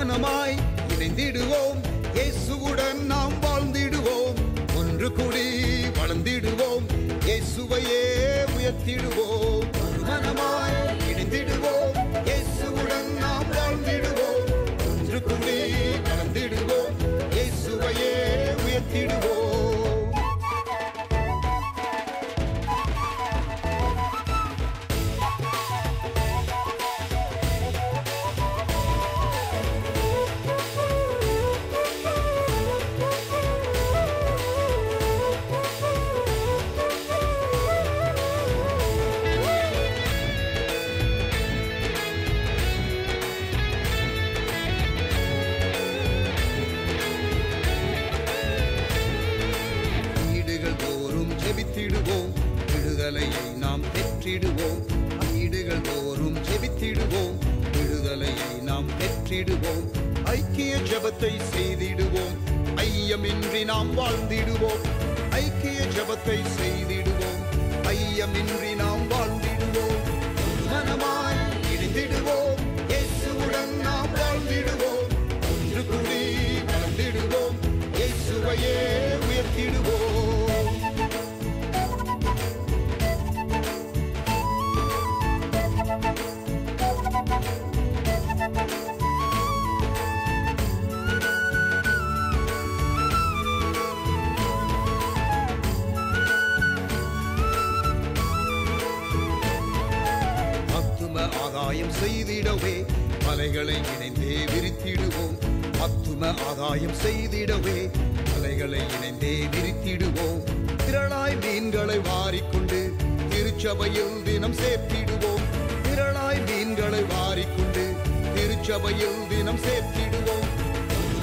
மனமாய் இணைந்திடுவோம், இயேசுவுடன் நாம் வாழ்ந்திடுவோம், ஒன்று கூடி வளர்ந்திடுவோம், இயேசுவையே உயர்த்திடுவோம். ஒரு மனமாய் இணைந்திடுவோம், இயேசுவுடன் நாம் வாழ்ந்திடுவோம், ஒன்று கூடி வளர்ந்திடுவோம், இயேசுவையே உயர்த்திடுவோம். விடுதலையை நாம் பெற்றிடுவோம், வீடுகள் தோறும் ஜெபித்திடுவோம், விடுதலையை நாம் பெற்றிடுவோம், ஐக்கிய ஜெபத்தை செய்திடுவோம், ஐயமின்றி நாம் வாழ்ந்திடுவோம், ஐக்கிய ஜெபத்தை செய்திடுவோம், ஐயமின்றி நாம் வாழ்ந்திடுவோம், மனமாய் இணைந்திடுவோம், இயேசுவுடன் நாம் வாழ்ந்திடுவோம், ஒன்று கூடி வளர்ந்திடுவோம், இயேசுவையே உயர்த்திடுவோம். ஆதாயம் செய்திடவே மலைகளை இணைந்தே விரித்திடுவோம், ஆத்தும ஆதாயம் செய்திடவே மலைகளை இணைந்தே விரித்திடுவோம், திரளாய் மீன்களை வாரிக்கொண்டு திருச்சபையில் தினம் சேர்த்திடுவோம், திரளாய் மீன்களை வாரிக்கொண்டு திருச்சபையில் தினம் சேர்த்திடுவோம்,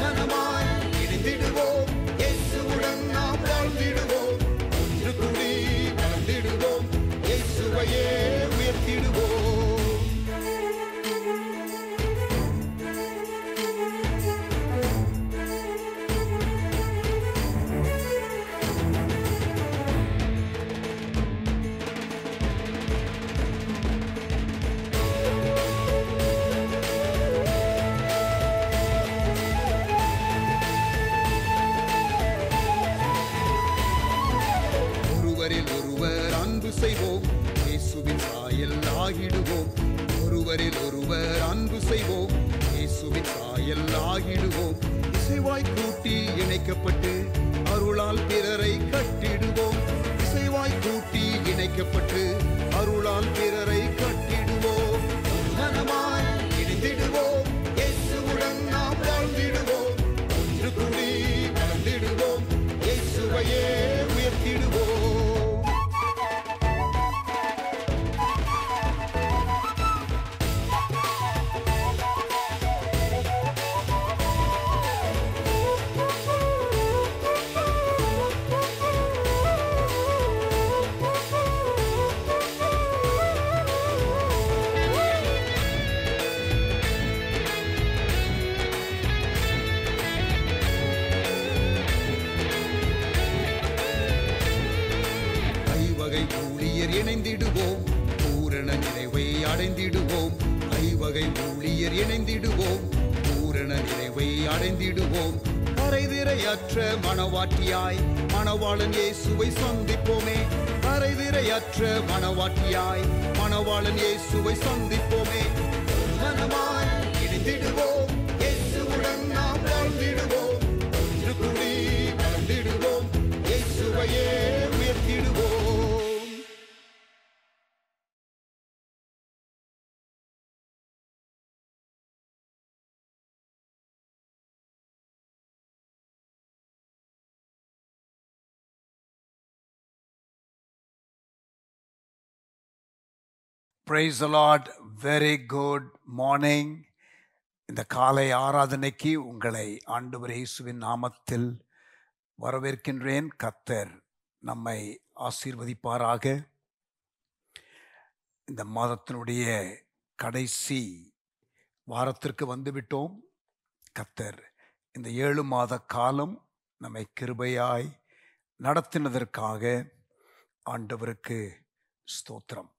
மனமாய் இணைந்திடுவோம், இயேசுவுடன் நாம் வாழ்ந்திடுவோம், ஒன்று கூடி வளர்ந்திடுவோம், இயேசுவையே உயர்த்திடுவோம். செய்வோம், இயேசுவின் சாயல் ஆகிடுவோம், ஒருவரில் ஒருவர் அன்பு செய்வோம், இயேசுவின் சாயல் ஆகிடுவோம், இசைவாய் கூட்டி இணைக்கப்பட்டு அருளால் பிறரை கட்டிடுவோம், இசைவாய் கூட்டி இணைக்கப்பட்டு அருளால் பிறரை கட்டிடுவோம், மனமாய் இணைந்திடுவோம், இயேசுவுடன் நாம் வாழ்ந்திடுவோம், ஒன்று கூடி வளர்ந்திடுவோம், இயேசுவையே உயர்த்திடுவோம். இணைந்திடுவோம், பூரண நிறைவை அடைந்திடுவோம், ஐவகை ஊழியர் இணைந்திடுவோம், பூரண நிறைவை அடைந்திடுவோம், கரைதிரையற்ற மணவாட்டியாய் மணவாளன் இயேசுவை சந்திப்போமே, கரைதிரையற்ற மணவாட்டியாய் மணவாளன் இயேசுவை சந்திப்போமே, மனமாய் இணைந்திடுவோம், இயேசுவுடன் நாம் வாழ்ந்திடுவோம், ஒன்று கூடி வளர்ந்திடுவோம், இயேசுவையே உயர்த்திடுவோம். Praise the Lord. Very good morning. இந்த காலை ஆராதனைக்கு உங்களை ஆண்டவர் இயேசுவின் நாமத்தில் வரவேற்கின்றேன். கர்த்தர் நம்மை ஆசீர்வதிப்பாராக. இந்த மாதத்தினுடைய கடைசி வாரத்திற்கு வந்துவிட்டோம். கர்த்தர் இந்த 7 மாத காலம் நம்மை கிருபையாய் நடத்தினதற்காக ஆண்டவருக்கு ஸ்தோத்திரம்.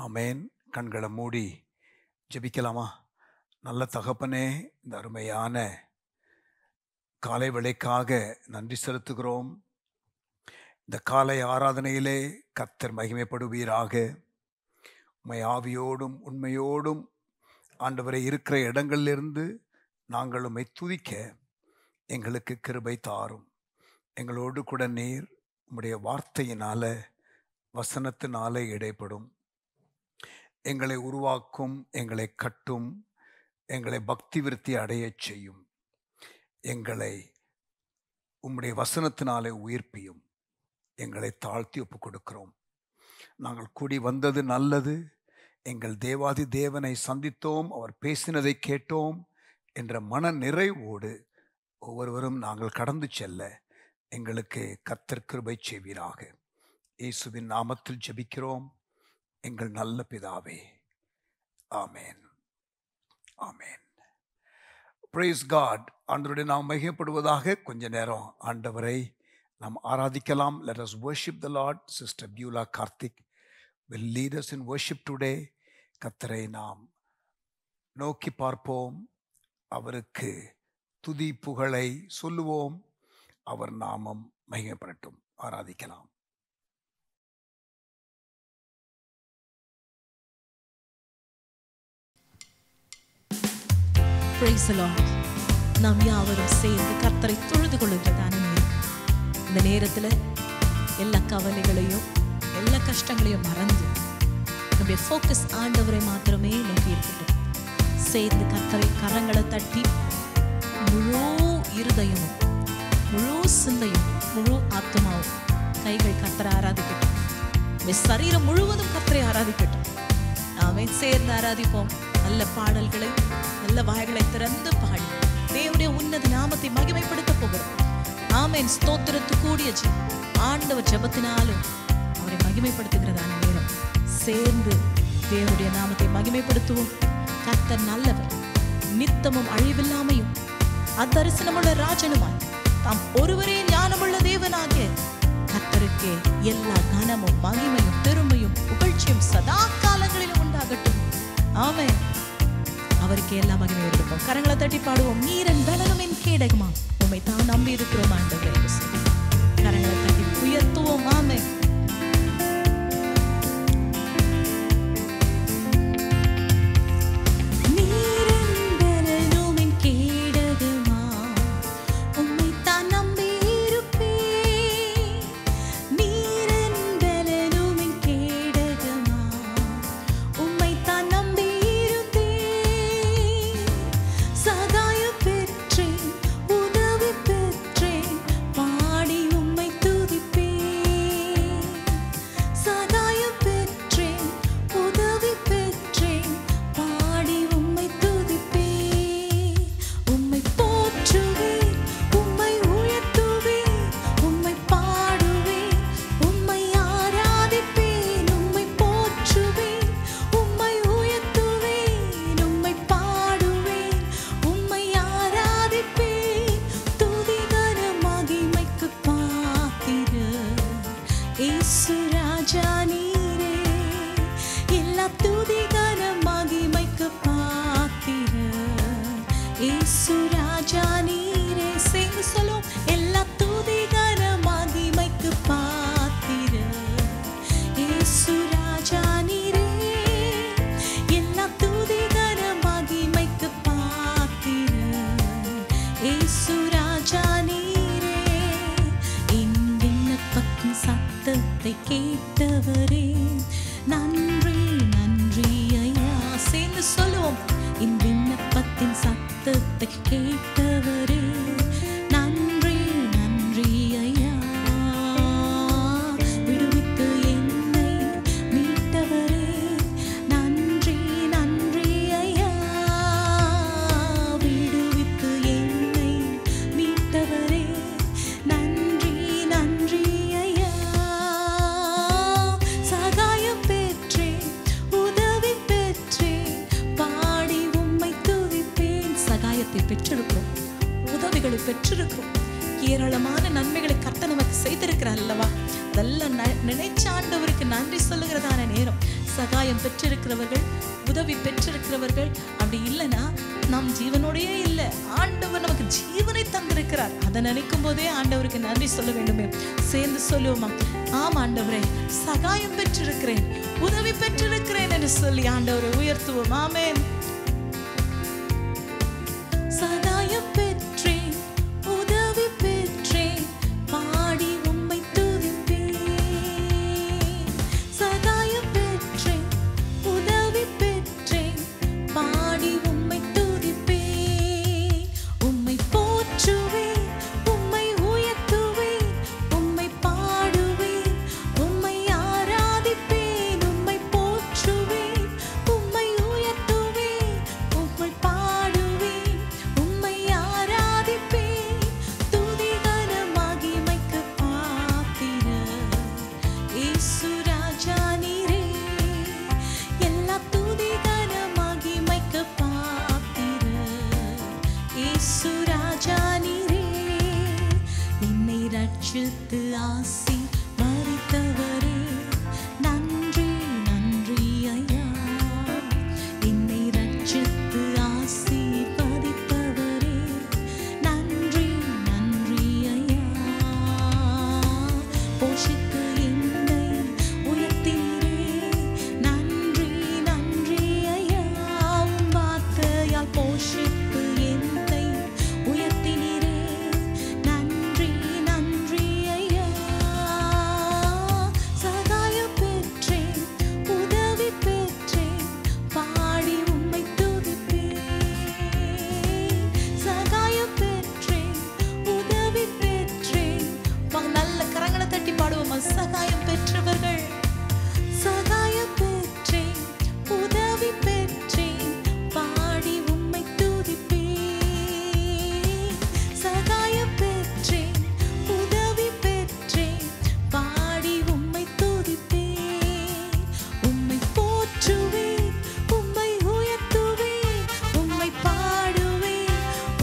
ஆமென். கண்களை மூடி ஜெபிக்கலாமா? நல்ல தகப்பனே, இந்த அருமையான காலை வேளைக்காக நன்றி செலுத்துகிறோம். இந்த காலை ஆராதனையிலே கர்த்தர் மகிமைப்படுவீராக. உம்மை ஆவியோடும் உண்மையோடும் ஆண்டவரை இருக்கிற இடங்களிலிருந்து நாங்கள் உம்மை துதிக்க எங்களுக்கு கிருபை தாரும். எங்களோடு கூட நீர் உம்முடைய வார்த்தையினால, வசனத்தினால இடைப்படும். எங்களை உருவாக்கும், எங்களை கட்டும், எங்களை பக்தி விருத்தி அடையச் செய்யும். எங்களை உம்முடைய வசனத்தினாலே உயிர்ப்பியும். எங்களை தாழ்த்தி ஒப்பு கொடுக்கிறோம். நாங்கள் கூடி வந்தது நல்லது. எங்கள் தேவாதி தேவனை சந்தித்தோம், அவர் பேசினதை கேட்டோம் என்ற மன நிறைவோடு ஒவ்வொருவரும் நாங்கள் கடந்து செல்ல எங்களுக்கு கர்த்தர் கிருபை செய்வீராக. இயேசுவின் நாமத்தில் ஜெபிக்கிறோம் எங்கள் நல்ல பிதாவே. ஆமேன், ஆமேன். Praise God. ஆண்டவருடைய நாம் மகிமைப்படுவதாக. கொஞ்ச நேரம் ஆண்டவரை நாம் ஆராதிக்கலாம். Let us worship the Lord. Sister Beulah Karthik will lead us in worship today. கர்த்தரை நாம் நோக்கி பார்ப்போம். அவருக்கு துதி புகழை சொல்லுவோம். அவர் நாமம் மகிமைப்படட்டும். ஆராதிக்கலாம். Praise the Lord. நாம் யாவரும் சேர்ந்து கர்த்தரை தொழுது கொள்ளுகிறதான நேரம். இந்த நேரத்தில் எல்லா கவலைகளையும் எல்லா கஷ்டங்களையும் மறந்து நம்முடைய ஃபோக்கஸ் ஆண்டவரை மாத்திரமே நோக்கி இருக்கட்டும். சேர்ந்து கர்த்தரை கரங்களை தட்டி முழு இருதயமும் முழு சிந்தையும் முழு ஆத்மாவும் கைகள் கர்த்தரை ஆராதிக்கட்டும். சரீரம் முழுவதும் கர்த்தரை ஆராதிக்கட்டும். நாமே சேர்ந்து ஆராதிப்போம். நல்ல பாடல்களை, நல்ல வாய்களை திறந்து பாடி தேவனுடைய உன்னத நாமத்தை மகிமைப்படுத்த போகிறோம். ஆமென். ஸ்தோத்திரத்து கூடிய ஆண்டவர் ஜெபத்தினாலும் அவரை மகிமைப்படுத்துகிறதான நேரம். சேர்ந்து தேவனுடைய நாமத்தை மகிமைப்படுத்துவோம். கர்த்தர் நல்லவர், நித்தமும் அழிவில்லாமையும் அத்தரிசனமுள்ள ராஜனுமாய் தாம் ஒருவரே ஞானமுள்ள தேவனாகிய கர்த்தருக்கே எல்லா கனமும் மகிமையும் பெருமையும் புகழ்ச்சியும் சதா காலங்களிலும் உண்டாகட்டும். ஆமென். அவருக்கு எல்லா மகிமையும் இருக்கும். கரங்களை தட்டி பாடுவோம். நீரன் பலகமின் கேடகமா, உம்மை தான் நம்பி இருக்கிறோம் ஆண்டவரே. கரங்களை தட்டி உயர்த்துவோம். ஆமென். கேட்டவரே நன்றி நன்றி ஐயா. சேர்ந்து சொல்லுவோம். என் விண்ணப்பத்தின் சத்தத்தை கேட்டவரே நன்றி நன்றி ஐயா. விடுவித்து என்னை மீட்டவரே நன்றி நன்றி ஐயா. விடுவித்து என்னை மீட்டவரே நன்றி நன்றி ஐயா. சகாயம் பெற்றேன், உதவி பெற்றேன், பாடி உம்மை துதிப்பேன். சகாயத்தை பெற்றிருக்கிறோம், உதவிகளை பெற்றிருக்கிறோம். ஏராளமான நன்மைகளை கர்த்தர் நமக்கு செய்திருக்கிறார் அல்லவா? அதெல்லாம் நினைச்ச ஆண்டவருக்கு நன்றி சொல்லுகிறதான நேரம். சகாயம் பெற்றிருக்கிறவர்கள், உதவி பெற்றிருக்கிறவர்கள், அப்படி இல்லைன்னா நாம் ஜீவனோடையே இல்லை, ஆண்டவர் நமக்கு ஜீவனை தந்திருக்கிறார். அதை நினைக்கும் போதே ஆண்டவருக்கு நன்றி சொல்ல வேண்டுமே. சேர்ந்து சொல்லுவோமா? ஆம் ஆண்டவரே, சகாயம் பெற்றிருக்கிறேன், உதவி பெற்றிருக்கிறேன் என்று சொல்லி ஆண்டவரை உயர்த்துவோம். ஆமென். சகாயம் பெற்றேன், உதவி பெற்றேன், பாடி உம்மை துதிப்பேன். சகாயம் பெற்றேன், உதவி பெற்றேன், பாடி உம்மை துதிப்பேன். உம்மை போற்றுவேன், உம்மை உயர்த்துவேன், உம்மை பாடுவேன், உம்மை ஆராதிப்பேன். உம்மை போற்றுவேன், உம்மை உயர்த்துவேன், உம்மை பாடுவேன், உம்மை ஆராதிப்பேன். துதிகன மகிமைக்கு பாத்திரர் இயேசு ராஜா நீரே. எல்லா துதிகன மகிமைக்கு பாத்திரர் இயேசு ராஜா நீரே. என்னை ரட்சித்து ஆசீர்வதித்தவரே, நன்றி நன்றி ஐயா. என்னை ரட்சித்து ஆசீர்வதித்தவரே, நன்றி நன்றி ஐயா. போஷித்து என்னை உயர்த்தீரே, நன்றி நன்றி ஐயா. உம் வார்த்தையால் போஷித்து என்னை உயர்த்தினீரே, நன்றி நன்றி ஐயா. சகாயம் பெற்றேன், உதவி பெற்றேன், பாடி உம்மை துதிப்பேன். சகாயம் பெற்றேன், உதவி பெற்றேன். நல்ல கரங்களை தட்டி பாடுவோமா? சகாயம் பெற்றவர்கள். சகாயம் பெற்றேன், உதவி பெற்றேன், பாடி உம்மை துதிப்பேன். சகாயம் பெற்றேன், உதவி பெற்றேன், பாடி உம்மை துதிப்பேன். உம்மை போற்றுவேன், உம்மை உயர்த்துவேன், உம்மை பாடுவேன்,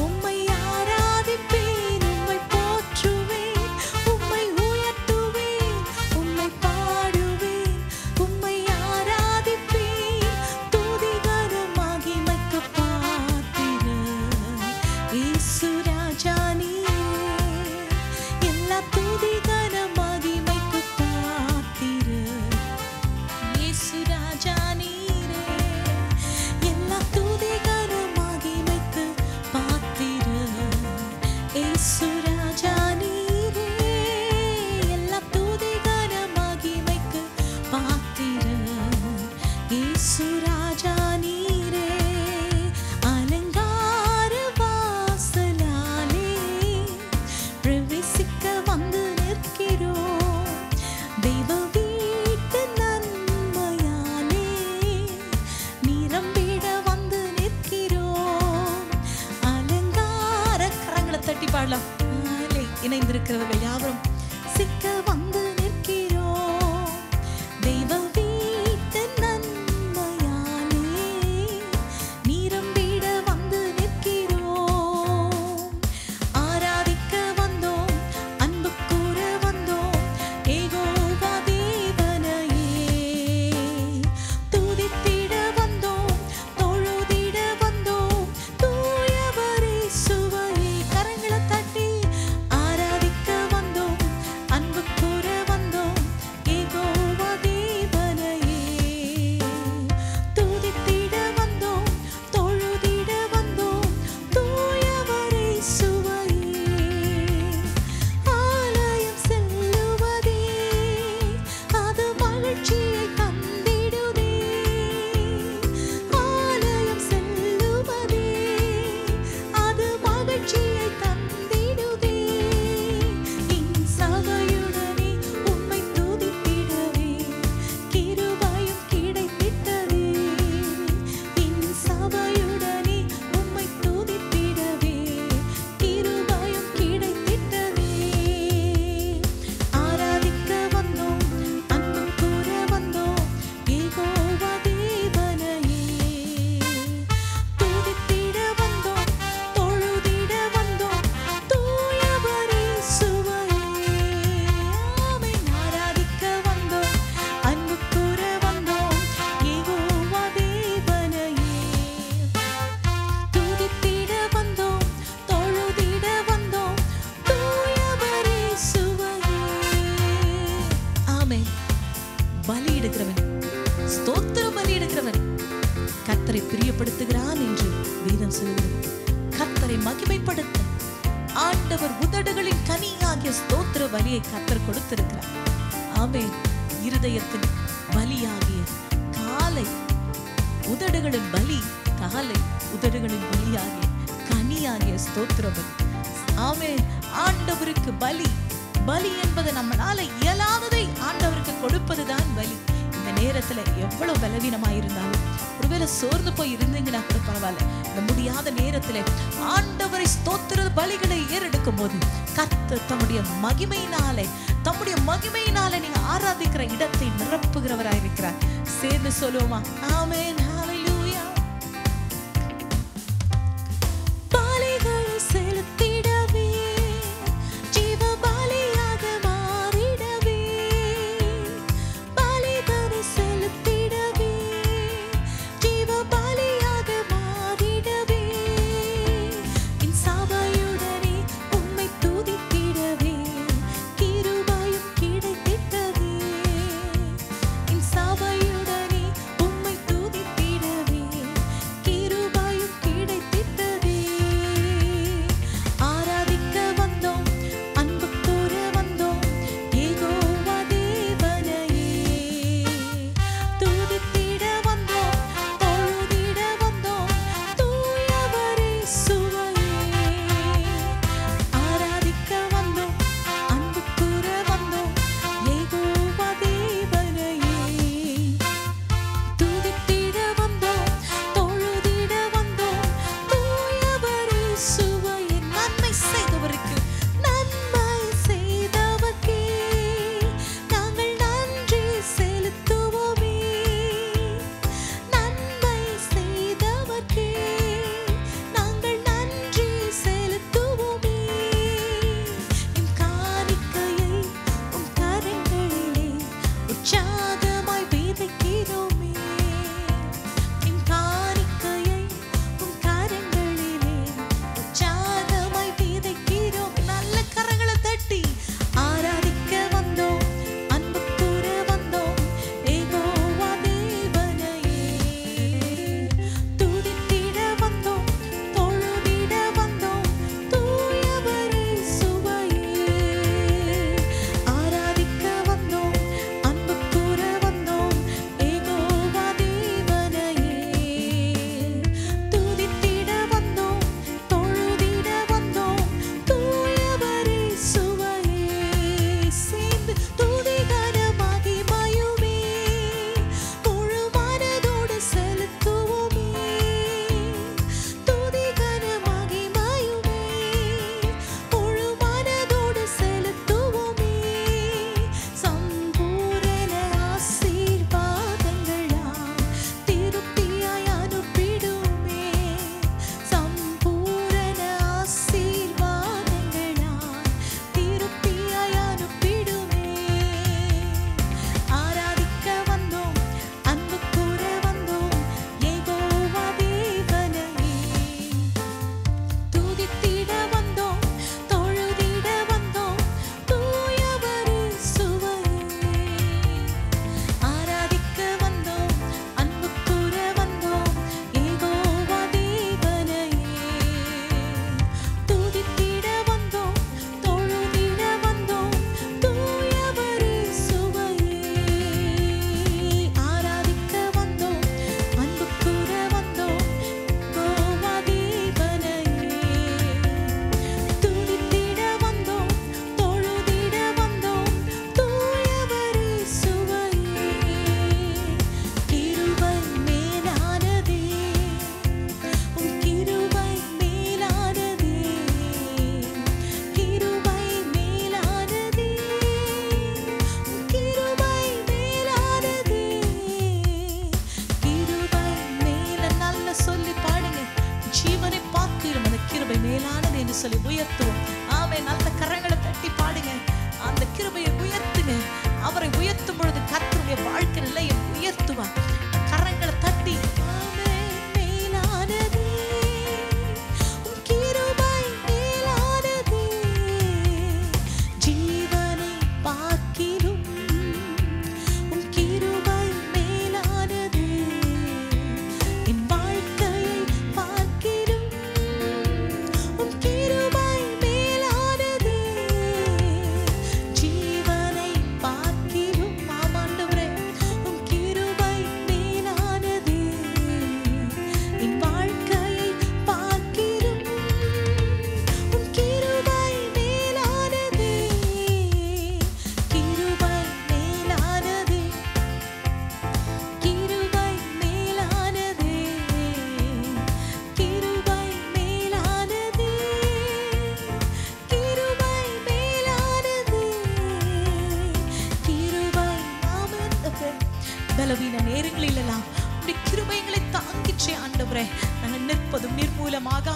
உம்மை ஆராதிப்பேன். உம்மை போற்றுவேன், உம்மை உயர்த்துவேன், உம்மை பாடுவேன், உம்மை ஆராதிப்பேன். துதிகர மகிமைக்கு பாத்திரர் இயேசு ராஜா நீரே. எல்லா துதிகர மகிமைக்கு பாத்திரர் இயேசு ராஜா நீரே. எல்லா துதிகர மகிமைக்கு பாத்திரர் இயேசு ராஜா நீரே. எல்லா துதிகர மகிமைக்கு பாத்திரர் இயேசு ராஜா நீரே. அலங்கார வாசலாலே பிரவேசிக்க வந்து நிற்கிறோம். தெய்வ வீட்டு நன்மையாலே நிரம்பிட வந்து நிற்கிறோம். அலங்கார கரங்களை தட்டி பாடலாம். இணைந்திருக்கிறவர்கள் யாவரும் சிக்க வந்து நிற்கிறோம். தெய்வ வீட்டு நன்மையாலே நிரம்பிட வந்து நிற்கிறோம். ஆராதிக்க வந்தோம், அன்பு கூற வந்தோம், யெகோவா தேவனையே. துதித்திட வந்தோம், தொழுதிட வந்தோம், தூயவர் இயேசுவையே. கரங்களை தட்டி ஆராதிக்க வந்தோம், அன்பு கூற எடுக்கிறவன், ஸ்தோத்திர பலி எடுக்கிறவன் கர்த்தரை பிரியப்படுத்துகிறான் என்று வேதம் சொல்லுகிறது. கர்த்தரை மகிமைப்படுத்த ஆண்டவர் உதடுகளின் கனியாகிய ஸ்தோத்திர பலியை கர்த்தர் கொடுத்திருக்கிறார். ஆமென். இருதயத்தின் பலியாகிய காலை உதடுகளின் பலி, காலை உதடுகளின் பலியாகிய கனியாகிய ஸ்தோத்திர பலி. ஆமென். ஆண்டவருக்கு பலி, பலி என்பது நம்மளால இயலாததை ஆண்டவருக்கு கொடுப்பதுதான் பலி. இந்த நேரத்துல எவ்வளவு பலவீனமாயிருந்தாலும், ஒருவேளை சோர்ந்து போய் இருந்தீங்கன்னா கூட பரவாயில்ல, இந்த முடியாத நேரத்துல ஆண்டவரை ஸ்தோத்திர பலிகளை ஏறெடுக்கும் போது கர்த்தர் தம்முடைய மகிமையினாலே நீங்க ஆராதிக்கிற இடத்தை நிரப்புகிறவராயிருக்கிறார். சேர்ந்து சொல்லுவோமா? ஆமென். ஹல்லேலூயா. பலிகளை செலுத்திடவே, ஜீவ பலியாக மாறிடவே, பலிகளை செலுத்திடவே, ஜீவ பலியாக மாறிடவே, என் சபையுடனே உம்மை துதித்திடவே, கிருபையும் கிடைத்திட்டதே, என் சபையுடனே உம்மை துதித்திடவே, கிருபையும் கிடைத்திட்டதே. ஆராதிக்க வந்தோம், அன்பு கூற வந்தோம், யெகோவா தேவனையே. துதித்திட வந்தோம், தொழுதிட வந்தோம், தூயவரே சுவையே. ஆராதிக்க வந்தோம், அன்பு கூற வந்தோம், யெகோவா தேவனையே. துதித்திட வந்தோம், தொழுதிட வந்தோம், தூயவரே சுவையே. நன்மை செய்தவருக்கு, நன்மை செய்தவர்க்கே நாங்கள் நன்றி செலுத்துவோமே. நன்மை செய்தவர்க்கே நாங்கள் நன்றி செலுத்துவோமே. என் காணிக்கையை உம் கரங்களிலே உற்சாகமாய் விதைக்கிறோமே. என் காணிக்கையை உம் கரங்களிலே உற்சாகமாய் விதைக்கிறோம். நல்ல கரங்களை தட்டி ஆராதிக்க வந்தோம், அன்பு கூற வந்தோம், யெகோவா தேவனையே. துதித்திட வந்தோம், தொழுதிட வந்தோம், தூயவரே சுவையே. ஆராதிக்க வந்தோம், அன்பு கூற வந்தோம், யெகோவா தேவனையே. துதித்திட வந்தோம், தொழுதிட வந்தோம், தூயவரே சுவையே. சேர்ந்து துதிகர மகிமையுமே முழு மனதோடு செலுத்துவோமே. துதிகர மகிமையுமே முழு மனதோடு செலுத்துவோமே. சம்பூரண ஆசீர்வாதங்களால் திருப்தியாய் அனுப்பிடுமே. சம்பூரண ஆசீர்வாதங்களால் திருப்தியாய் அனுப்பிடுமே. ஆராதிக்க வந்தோம், அன்பு கூற வந்தோம், யெகோவா தேவனையே. துதித்திட வந்தோம், தொழுதிட வந்தோம், தூயவரே சுவையே. ஆராதிக்க வந்தோம், அன்பு கூற வந்தோம், யெகோவா தேவனையே. துதித்திட வந்தோம், தொழுதிட வந்தோம், தூயவரே சுவையே. ஆராதிக்க வந்தோம், அன்பு கூற வந்தோம், யெகோவா தேவனையே. துதித்திட வந்தோம், தொழுதிட வந்தோம், தூயவரே சுவையே. கிருபை மேலானதே, உம் கிருபை மேலானதே, கிருபை மேலானதே, உம் கிருபை மேலானதே, கிருபை மேல. நல்ல சொல்லி பாடுங்க. ஜீவனை பார்க்கிறோம், அந்த கிருபை மேலானது என்று சொல்லி உயர்த்துவோம். ஆமென். நல்ல கரங்களை தட்டி பாடுங்க. அந்த கிருபையை உயர்த்துங்க. அவரை உயர்த்தும் பொழுது கர்த்தருடைய வாழ்க்கை நிலையை உயர்த்துவார். கரங்களை தட்டி ஆமென். மேலானதே, உம் கிருபை மேலானதே, ஜீவனை பார்க்கிலும் உம் கிருபை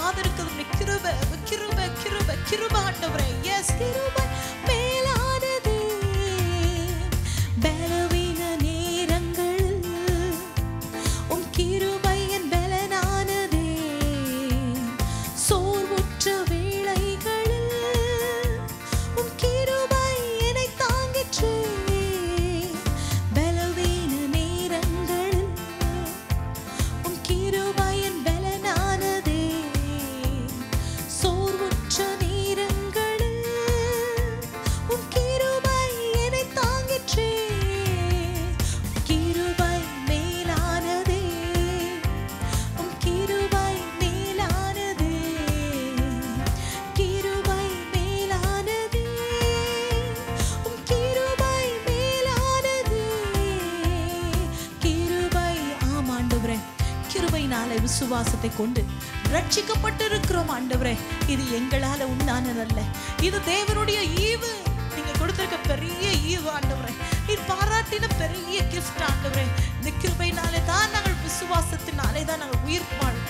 காத்திருக்கிறது கிருபை கிருபை கிருபை கிருபை ஆண்டவரே. எஸ் கிருபை மேலானது. பலவீன நேரங்கள் உம் கிருபை என் பலனானதே. சோர்வுற்ற வேளைகளில் உம் கிருபை என்னை தாங்கிற்றே. பலவீன நேரங்களில் உம் கிருபை என் பலனானதே. சோர்வுற்ற நேரங்களில் உம் கிருபை என்னை தாங்கிற்றே. கிருபை மேலானதே. உம் கிருபை மேலானதே. கிருபை மேலானதே. உம் கிருபை மேலானதே. கிருபை ஆமாண்டவரே. கிருபையினாலே விசுவாசத்தை கொண்டு ரட்சிக்கப்பட்டிருக்கிறோம் ஆண்டவரே. இது எங்களால உண்டானதல்ல, இது தேவனுடைய ஈவு. நீங்க கொடுத்திருக்க பெரிய ஈவு ஆண்டவரே. நீர் பாராட்டின பெரிய கிஃப்ட் ஆண்டவரே. இந்த கிருபையினாலே தான் நாங்கள் விசுவாசத்தினாலே தான் நாங்கள் உயிர்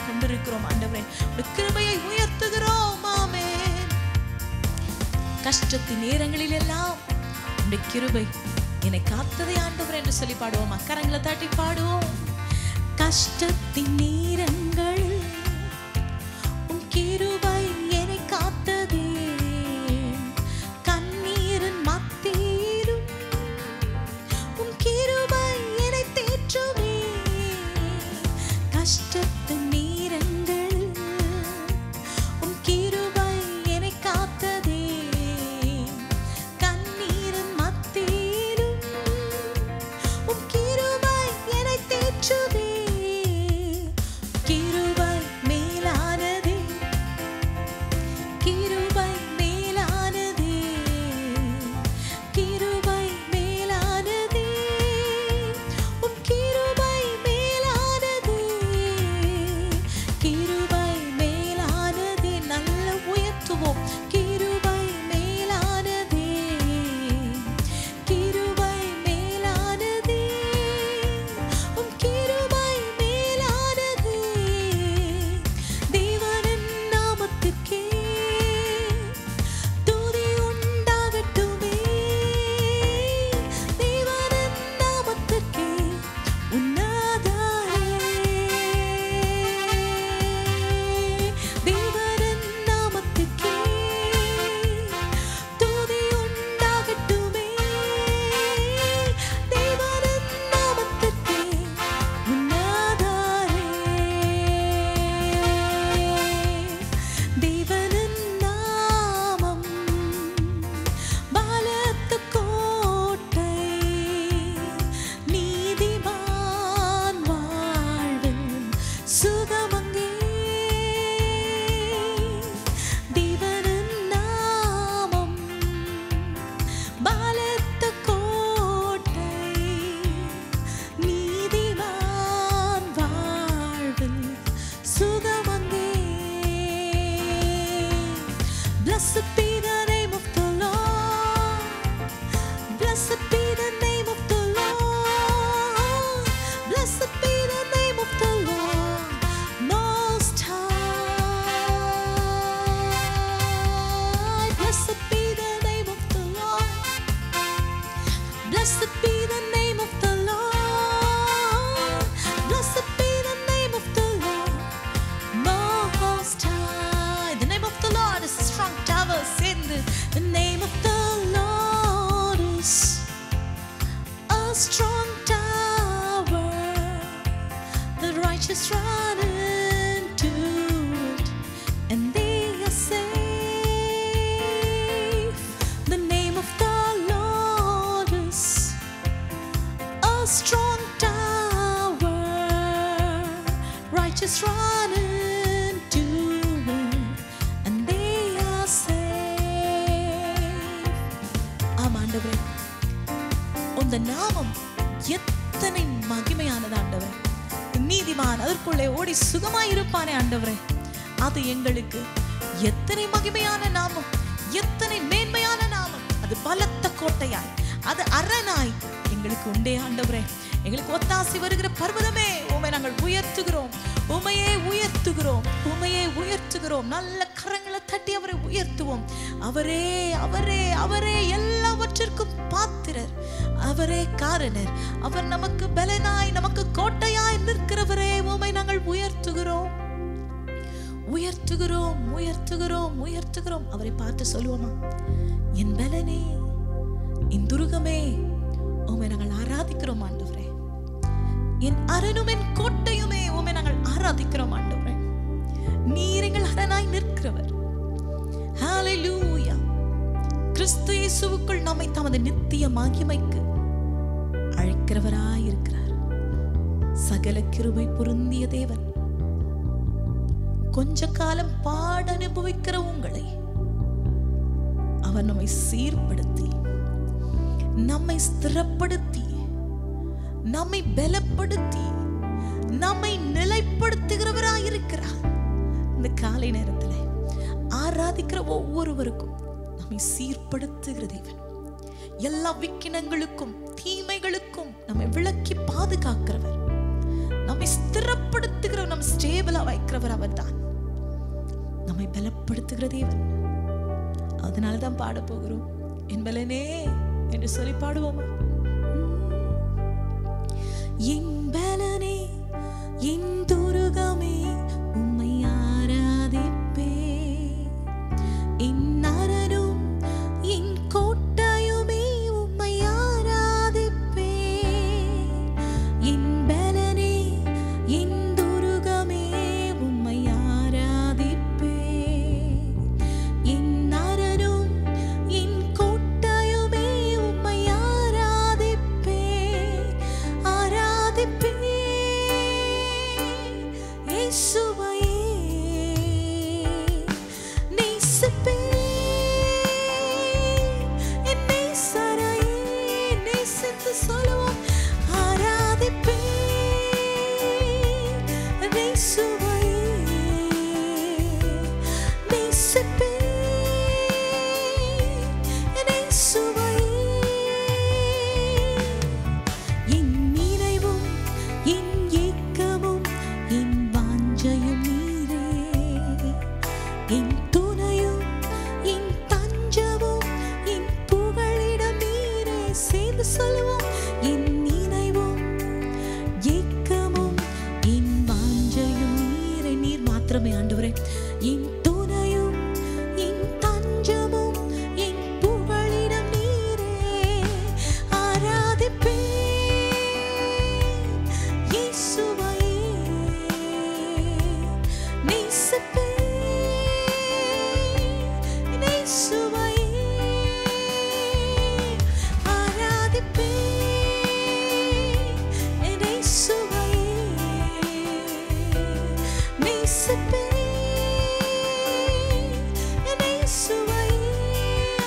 கொண்டிருக்கிறோம் ஆண்டவரே. இந்த கிருபையை உயர்த்துகிறோம். ஆமென். கஷ்டத்தின் நேரங்களில் எல்லாம் இந்த கிருபை என்னை காத்ததை ஆண்டவரே என்று சொல்லி பாடுவோம். கரங்களை தட்டி பாடுவோம். கஷ்டத்தின் நேரங்கள் உம் கிருபை என்னை காத்ததே. கண்ணீரின் மத்தியிலும் உம் கிருபை என்னை தேற்றுமே. கஷ்டத்தின் நேரங்கள் உம் கிருபை என்னை காத்ததே. கண்ணீரின் மத்தியிலும் உம் கிருபை என்னை தேற்றுதே. கிருபை மேலானதே. கிருபை மேலானதே. கிருபை மேலானதே. உம் கிருபை மேலானதே. கிருபை மேலானதே. நல்ல உயர்த்துவோம். கிருபை மேலானதே. கிருபை மேலானதே. உம் கிருபை மேலானதே. தேவனின் நாமத்துக்கே துதி உண்டாகட்டுமே. தேவனின் நாமத்துக்கே உன்னதரே. தேவனின் நாமத்துக்கே துதி உண்டாகட்டுமே. தேவனின் நாமத்துக்கே உன்னதரே. தேவனின் நாமம் பலத்த கோட்டை. நீதிமான் வாழ்வில் சுகமங்கே. தேவனின் நாமம் பலத்த கோட்டை. நீதிமான் வாழ்வில் சுகமங்கே. Blessed be the name of the Lord. Blessed be the name of the Lord. Blessed be the name of the Lord Most High. Blessed be the name of the Lord. Blessed be the name of the Lord. Blessed be the name of the Lord Most High. The name of the Lord is a strong tower. Sing the name of the Lord is a strong tower. The righteous run into it and they are safe. The name of the Lord is a strong tower. Righteous run into it and they are safe. ஆமாண்டவரே, உந்த நாமம் எத்தனை மகிமையானது ஆண்டவரே. நீதிமான் அதற்குள்ளே ஓடி சுகமாயிருப்பானே ஆண்டவரே. அது எங்களுக்கு எத்தனை மகிமையான நாமம், எத்தனை மேன்மையான நாமம். அது பலத்த கோட்டையாய், அது அரணாய் எங்களுக்கு உண்டே ஆண்டவரே. எங்களுக்கு ஒத்தாசி வருகிற பர்வதமே உம்மை நாங்கள் உயர்த்துகிறோம். உமையே உயர்த்துகிறோம், உமையே உயர்த்துகிறோம். நல்ல கரங்களை தட்டி அவரை உயர்த்துவோம். அவரே அவரே அவரே எல்லாவற்றிற்கும் பாத்திரர், அவரே காரணர், அவர் நமக்கு பலனாய் நமக்கு கோட்டையாய் நிற்கிறவரே, உமை நாங்கள் உயர்த்துகிறோம் உயர்த்துகிறோம் உயர்த்துகிறோம் உயர்த்துகிறோம். அவரை பார்த்து சொல்லுவோமா, என் பலனே, என் துருகமே, உமை நாங்கள் ஆராதிக்கிறோம் ஆண்டவரே. என் அரணும் என் கோட்டையுமே, உமை நாங்கள் ஆராதிக்கிறோம் ஆண்டவரே. நீர் எங்கள் அரணாய் நிற்கிறவர். ஹல்லேலூயா. கிறிஸ்து இயேசுவுக்குள் நம்மை தமது நித்திய மகிமைக்கு அழைக்கிறவராய் இருக்கிறார். சகல கிருபை பொருந்திய தேவன் கொஞ்ச காலம் பாட அனுபவிக்கிற உங்களை அவர் நம்மை சீர்படுத்தி, நம்மை ஸ்திரப்படுத்தி, நம்மை பலப்படுத்தி, நம்மை நிலைப்படுத்துகிறவராய் இருக்கிறார். இந்த காலை நேரத்தில் ஆராதிக்கிற ஒவ்வொருவருக்கும் நம்மை சீர்படுத்துகிற தேவன், எல்லா விக்கினங்களுக்கும் தீமைகளுக்கும் நம்மை விலக்கி பாதுகாக்கிறவர், நம்மை ஸ்திரப்படுத்துகிறவர், நம்ம ஸ்டேபிளா வைக்கிறவர் அவர் தான். நம்மை பலப்படுத்துகிற தேவன். அதனாலதான் பாட போகிறோம், என் பலனே என்று சொல்லி பாடுவோமா? என் பலனே, என் துருகமே, உம்மை ஆராதிப்பே. என் அரணும் என் கோட்டையுமே, உம்மை ஆராதிப்பே. என் பலனே, என் துருகமே, உம்மை ஆராதிப்பே. என் அரணும் என் கோட்டையுமே, உம்மை ஆராதிப்பே. ஆராதிப்பே இயேசுவையே, நேசிப்பே என் நேசரையே. நேசித்து சொல்லுவோம், ஆராதிப்பே இயேசுவையே. நேசிப்பே இயேசுவையே. என் நினைவும் என் ஏக்கமும் என் வாஞ்சையும் நீரே. என் துணையும் என் தஞ்சமும் என் புகழிடம் நீரே. சேர்ந்து சொல்லுவோம், என் நினைவும் ஏக்கமும் என் வாஞ்சையும் நீரே. நீர் மாத்திரமே ஆண்டவரே. என் துணையும் என் தஞ்சமும் என் புகழிடம் நீரே. ஆராதிப்பே இயேசுவையே. நேசிப்பே இயேசுவையே. ஆராதிப்பே இயேசுவையே. நேசிப்பே இயேசுவையே.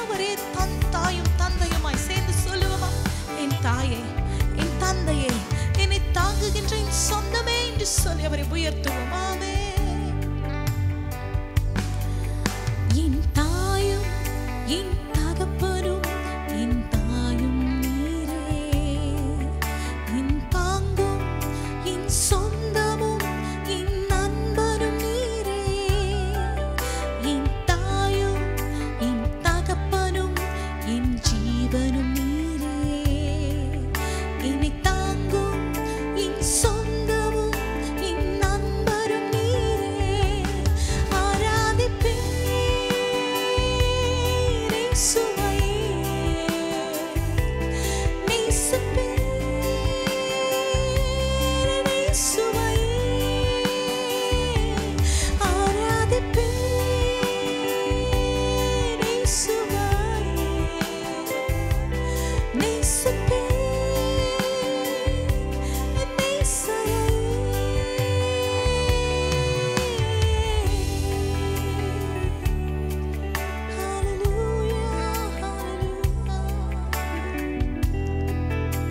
அவரே தாயும் தந்தையுமாய் சேர்ந்து சொல்லுவோமா, என் தாயே, என் தந்தையே, என்னை தாங்குகின்ற என் சொந்தமே என்று சொல்லி அவரை உயர்த்துவோம். ஆமென். என் தாயும் என் தகப்பனும் என் தாயும் நீரே. என் தாங்கும் என் சொந்தமும் என் நண்பனும் நீரே. என் தாயும் என் தகப்பனும் என் ஜீவனும் நீரே. என்னை தாங்கும் என் சொந்தமும் என் நண்பரும் நீரே. ஆராதிப்பே இயேசுவையே. நேசிப்பே இயேசுவையே. ஆராதிப்பே இயேசுவையே. நேசிப்பே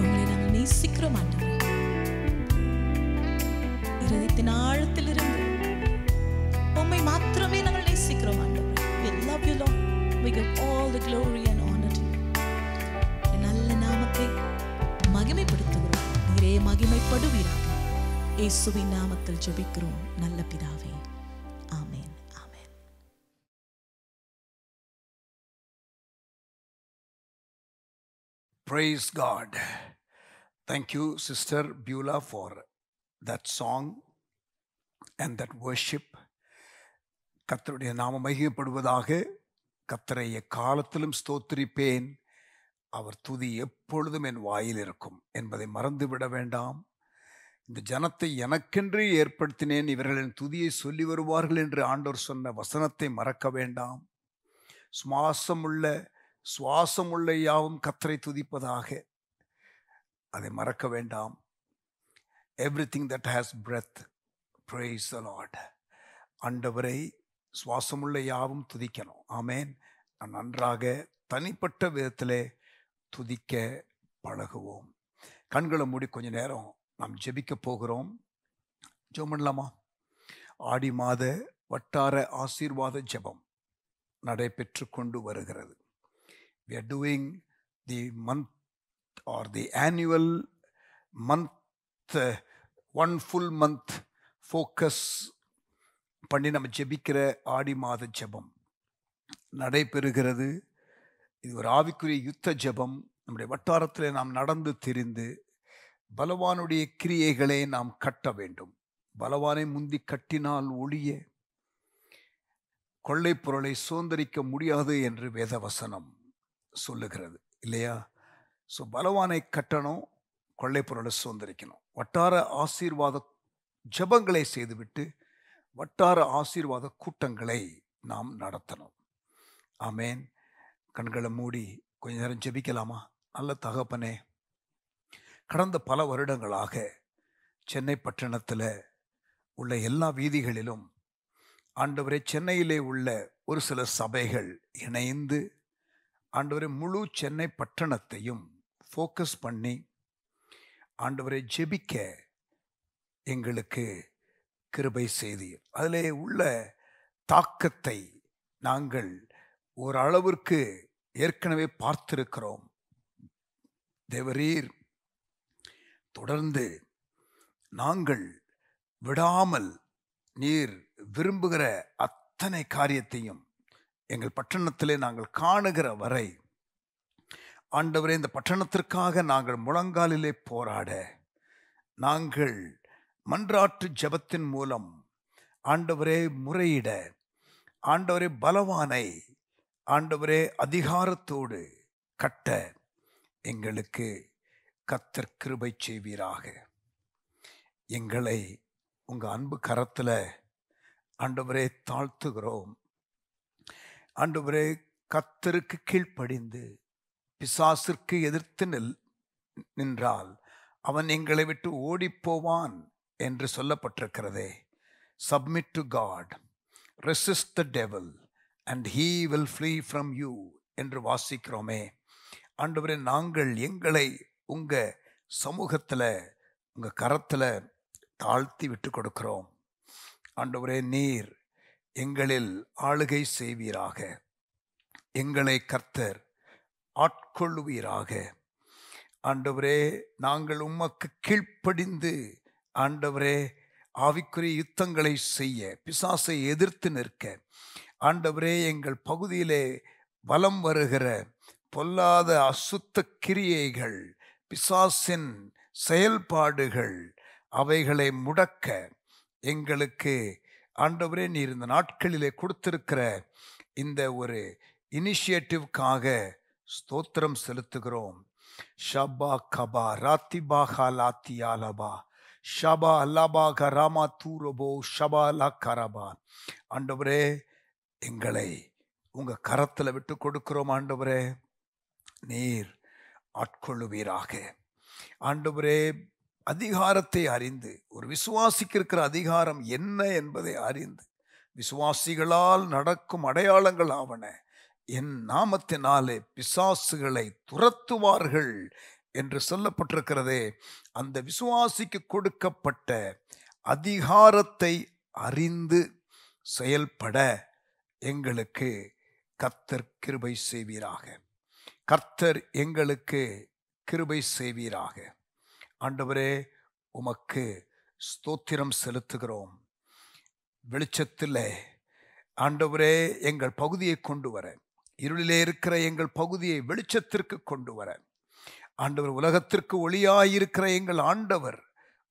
உங்களை நாங்கள் நேசிக்கிறோம் ஆண்டவரே. இருதயத்தின் ஆழத்திலிருந்து உம்மை மாத்திரமே நாங்கள் நேசிக்கிறோம் ஆண்டவரே. We love you Lord. We give all the glory and honor to you. நல்ல நாமத்தை மகிமைப்படுத்துகிறோம். நீரே மகிமைப்படுவீராக. இயேசுவின் நாமத்தில் ஜெபிக்கிறோம் நல்ல பிதாவே. ஆமென். ஆமென். Praise God. Thank you, Sister Beulah, for that song and that worship. கர்த்தருடைய நாமம் மகிமைப்படுவதாக. கர்த்தரை எக்காலத்திலும் ஸ்தோத்திரிப்பேன், அவர் துதி எப்பொழுதும் என் வாயில் இருக்கும் என்பதை மறந்துவிட வேண்டாம். இந்த ஜனத்தை எனக்கென்று ஏற்படுத்தினேன், இவர்களின் துதியை சொல்லி வருவார்கள் என்று ஆண்டவர் சொன்ன வசனத்தை மறக்க வேண்டாம். சுவாசமுள்ள யாவும் கர்த்தரை துதிப்பதாக, அதை மறக்க வேண்டாம். Everything that has breath, praise the Lord. ஆண்டவரை சுவாசமுள்ள யாவும் துதிக்கணும். ஆமேன். நன்றாக தனிப்பட்ட விதத்திலே துதிக்க பழகுவோம். கண்களை மூடி கொஞ்ச நேரம் நாம் ஜெபிக்க போகிறோம். ஜெபம் பண்ணலாமா? ஆடி மாத வட்டார ஆசீர்வாத ஜெபம் நடைபெற்று கொண்டு வருகிறது. We are doing the month or the annual month, one full month focus பண்ணி நம்ம ஜெபிக்கிற ஆடி மாத ஜெபம் நடைபெறுகிறது. இது ஒரு ஆவிக்குரிய யுத்த ஜெபம். நம்முடைய வட்டாரத்தில் நாம் நடந்து திரிந்து பலவானுடைய கிரியைகளை நாம் கட்ட வேண்டும். பலவானை முந்தி கட்டினால் ஒழிய கொள்ளை பொருளை சுதந்திரிக்க முடியாது என்று வேதவசனம் சொல்லுகிறது இல்லையா? ஸோ பலவானை கட்டணும், கொள்ளை பொருளை சுதந்திரிக்கணும். வட்டார ஆசீர்வாத ஜெபங்களை செய்துவிட்டு வட்டார ஆசீர்வாத கூட்டங்களை நாம் நடத்தணும். ஆமேன். கண்களை மூடி கொஞ்ச நேரம் ஜெபிக்கலாமா? நல்ல தகப்பனே, கடந்த பல வருடங்களாக சென்னை பட்டணத்தில் உள்ள எல்லா வீதிகளிலும் ஆண்டவரே, சென்னையிலே உள்ள ஒரு சில சபைகள் இணைந்து ஆண்டவரே முழு சென்னை பட்டணத்தையும் ஃபோக்கஸ் பண்ணி ஆண்டவரை ஜெபிக்க எங்களுக்கு கிருபை செய்தீர். அதிலே உள்ள தாக்கத்தை நாங்கள் ஓரளவிற்கு ஏற்கனவே பார்த்திருக்கிறோம். தேவரீர் தொடர்ந்து நாங்கள் விடாமல் நீர் விரும்புகிற அத்தனை காரியத்தையும் எங்கள் பட்டணத்திலே நாங்கள் காணுகிற வரை ஆண்டவரே, இந்த பட்டணத்திற்காக நாங்கள் முழங்காலிலே போராட, நாங்கள் மன்றாட்டு ஜெபத்தின் மூலம் ஆண்டவரே முறையிட, ஆண்டவரே பலவானை ஆண்டவரே அதிகாரத்தோடு கட்ட எங்களுக்கு கர்த்தர் கிருபை செய்வீராக. எங்களை உங்கள் அன்பு கரத்தில் ஆண்டவரே தாழ்த்துகிறோம். ஆண்டவரே, கர்த்தருக்கு கீழ்ப்படிந்து பிசாசிற்கு எதிர்த்து நின்றால் அவன் எங்களை விட்டு ஓடிப்போவான் என்று சொல்லப்பட்டிருக்கிறதே. Submit to God, resist the devil and he will flee from you என்று வாசிக்கிறோமே. ஆண்டவரே, நாங்கள் எங்களை உங்கள் சமூகத்தில் உங்கள் கரத்தில் தாழ்த்தி விட்டு கொடுக்கிறோம். ஆண்டவரே, நீர் எங்களில் ஆளுகை செய்வீராக. எங்களை கர்த்தர் ஆட்கொள்ளுவீராக. ஆண்டவரே, நாங்கள் உமக்கு கீழ்ப்படிந்து ஆண்டவரே ஆவிக்குரிய யுத்தங்களை செய்ய, பிசாசை எதிர்த்து நிற்க, ஆண்டவரே எங்கள் பகுதியிலே வலம் வருகிற பொல்லாத அசுத்த கிரியைகள், பிசாசின் செயல்பாடுகள், அவைகளை முடக்க எங்களுக்கு ஆண்டவரே நீர் இந்த நாட்களிலே கொடுத்திருக்கிற இந்த ஒரு இனிஷியேட்டிவ்காக ஸ்தோத்திரம் செலுத்துகிறோம். ஷபா கபா ராத்திபாகா லாத்தியாலபா ஷபா அல்லாபாக ராமா தூரபோ ஷபா லா கரபா. ஆண்டவரே, எங்களை உங்கள் கரத்தில் விட்டு கொடுக்கிறோம். ஆண்டவரே, நீர் ஆட்கொள்ளுவீராக. ஆண்டவரே, அதிகாரத்தை அறிந்து, ஒரு விசுவாசிக்கு இருக்கிற அதிகாரம் என்ன என்பதை அறிந்து, விசுவாசிகளால் நடக்கும் அடையாளங்கள் ஆவன, என் நாமத்தினாலே பிசாசுகளை துரத்துவார்கள் என்று சொல்லப்பட்டிருக்கிறதே. அந்த விசுவாசிக்கு கொடுக்கப்பட்ட அதிகாரத்தை அறிந்து செயல்பட எங்களுக்கு கர்த்தர் கிருபை செய்வீராக. கர்த்தர் எங்களுக்கு கிருபை செய்வீராக. ஆண்டவரே, உமக்கு ஸ்தோத்திரம் செலுத்துகிறோம். வெளிச்சத்திலே ஆண்டவரே எங்கள் பகுதியை கொண்டு வர, இருளிலே இருக்கிற எங்கள் பகுதியை வெளிச்சத்திற்கு கொண்டு வர, ஆண்டவர் உலகத்திற்கு ஒளியாயிருக்கிற எங்கள் ஆண்டவர்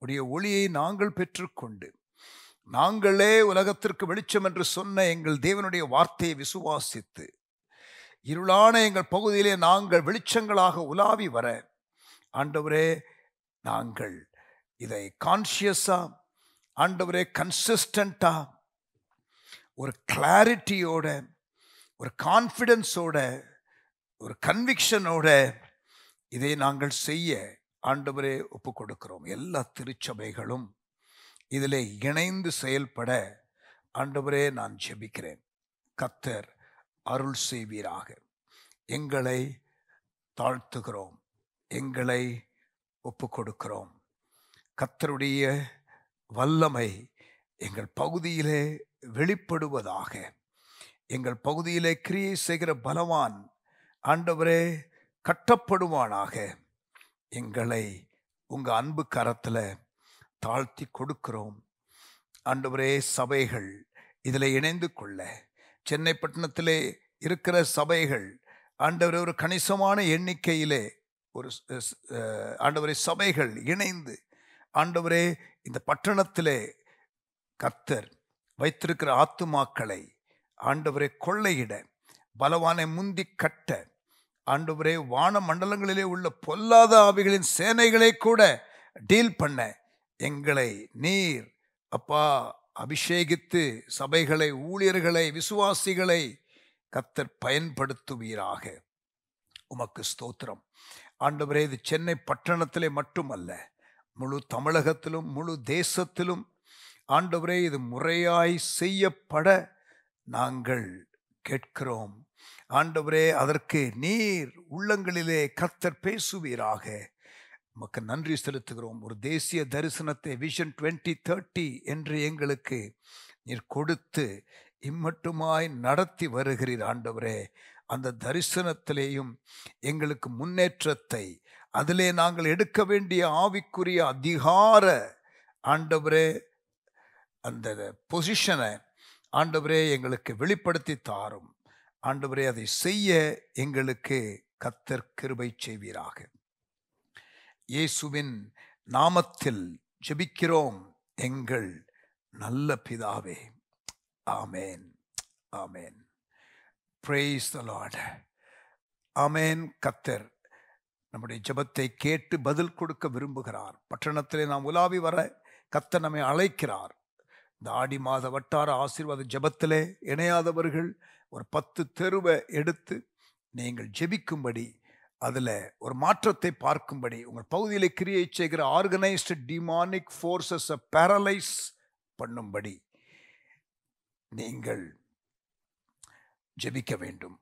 உடைய ஒளியை நாங்கள் பெற்றுக்கொண்டு, நாங்களே உலகத்திற்கு வெளிச்சம் என்று சொன்ன எங்கள் தேவனுடைய வார்த்தையை விசுவாசித்து, இருளான எங்கள் பகுதியிலே நாங்கள் வெளிச்சங்களாக உலாவி வர, ஆண்டவரே நாங்கள் இதை கான்ஷியஸா, ஆண்டவரே கன்சிஸ்டண்டா, ஒரு கிளாரிட்டியோட, ஒரு கான்ஃபிடன்ஸோட, ஒரு கன்விக்ஷனோட இதை நாங்கள் செய்ய ஆண்டவரே ஒப்பு கொடுக்கிறோம். எல்லா திருச்சபைகளும் இதில் இணைந்து செயல்பட ஆண்டவரே நான் ஜெபிக்கிறேன். கர்த்தர் அருள் செய்வீராக. எங்களை தாழ்த்துகிறோம், எங்களை ஒப்பு கொடுக்கிறோம். கர்த்தருடைய வல்லமை எங்கள் பகுதியிலே வெளிப்படுவதாக. எங்கள் பகுதியிலே கிரியை செய்கிற பலவான் ஆண்டவரே கட்டப்படுவானாக. எங்களை உங்க அன்பு கரத்தில் தாழ்த்தி கொடுக்கிறோம். ஆண்டவரே சபைகள் இதில் இணைந்து கொள்ள, சென்னை பட்டணத்திலே இருக்கிற சபைகள் ஆண்டவரே ஒரு கணிசமான எண்ணிக்கையிலே ஒரு ஆண்டவரே சபைகள் இணைந்து ஆண்டவரே இந்த பட்டணத்திலே கர்த்தர் வைத்திருக்கிற ஆத்துமாக்களை ஆண்டவரே கொள்ளையிட, பலவானை முந்தி கட்ட, ஆண்டவரே வான மண்டலங்களிலே உள்ள பொல்லாத ஆவிகளின் சேனைகளை கூட டீல் பண்ண எங்களை நீர் அப்பா அபிஷேகித்து சபைகளை, ஊழியர்களை, விசுவாசிகளை கர்த்தர் பயன்படுத்துவீராக. உமக்கு ஸ்தோத்திரம். ஆண்டவரே இது சென்னை பட்டணத்திலே மட்டுமல்ல, முழு தமிழகத்திலும் முழு தேசத்திலும் ஆண்டவரே இது முறையாய் செய்யப்பட நாங்கள் கேட்கிறோம். ஆண்டவரே அதற்கு நீர் உள்ளங்களிலே கர்த்தர் பேசுவீராக. உமக்கு நன்றி செலுத்துகிறோம். ஒரு தேசிய தரிசனத்தை விஷன் 2030 என்று எங்களுக்கு நீர் கொடுத்து இம்மட்டுமாய் நடத்தி வருகிறீர். ஆண்டவரே அந்த தரிசனத்திலேயும் எங்களுக்கு முன்னேற்றத்தை, அதிலே நாங்கள் எடுக்க வேண்டிய ஆவிக்குரிய அதிகார ஆண்டவரே அந்த பொசிஷனை ஆண்டவரே எங்களுக்கு வெளிப்படுத்தி தாரும். ஆண்டவரே அதை செய்ய எங்களுக்கு கர்த்தர் கிருபை செய்வீராக. இயேசுவின் நாமத்தில் ஜெபிக்கிறோம் எங்கள் நல்ல பிதாவே. ஆமேன், ஆமேன். Praise the Lord. ஆமேன். கர்த்தர் நம்முடைய ஜெபத்தை கேட்டு பதில் கொடுக்க விரும்புகிறார். பட்டணத்திலே நாம் உலாவி வர கர்த்தர் நம்மை அழைக்கிறார். இந்த ஆடி மாத வட்டார ஆசீர்வாத ஜெபத்திலே இணையாதவர்கள் ஒரு 10 தெருவை எடுத்து நீங்கள் ஜெபிக்கும்படி, அதில் ஒரு மாற்றத்தை பார்க்கும்படி, உங்கள் பகுதியில் கிரியை செய்கிற ஆர்கனைஸ்டு டிமானிக் ஃபோர்ஸஸை பேரலைஸ் பண்ணும்படி நீங்கள் ஜெபிக்க வேண்டும்.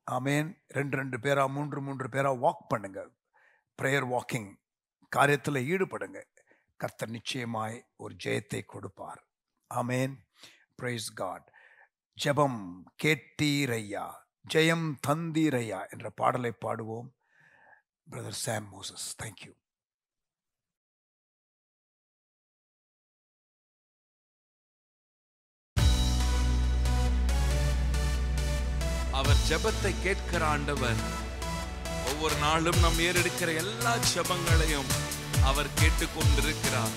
ஆமேன். 2 பேரா 3 பேரா வாக் பண்ணுங்க. ப்ரேயர் வாக்கிங் காரியத்தில் ஈடுபடுங்க. கர்த்தர் நிச்சயமாய் ஒரு ஜெயத்தை கொடுப்பார். ஆமேன். Praise God. ஜெபம் கேட்டீரையா, ஜெயம் தந்தீரையா என்ற பாடலை பாடுவோம். Brother Sam Moses. தேங்க்யூ. அவர் ஜெபத்தை கேட்கிற ஆண்டவர். ஒவ்வொரு நாளும் நாம் ஏறெடுக்கிற எல்லா ஜெபங்களையும் அவர் கேட்டுக்கொண்டிருக்கிறார்.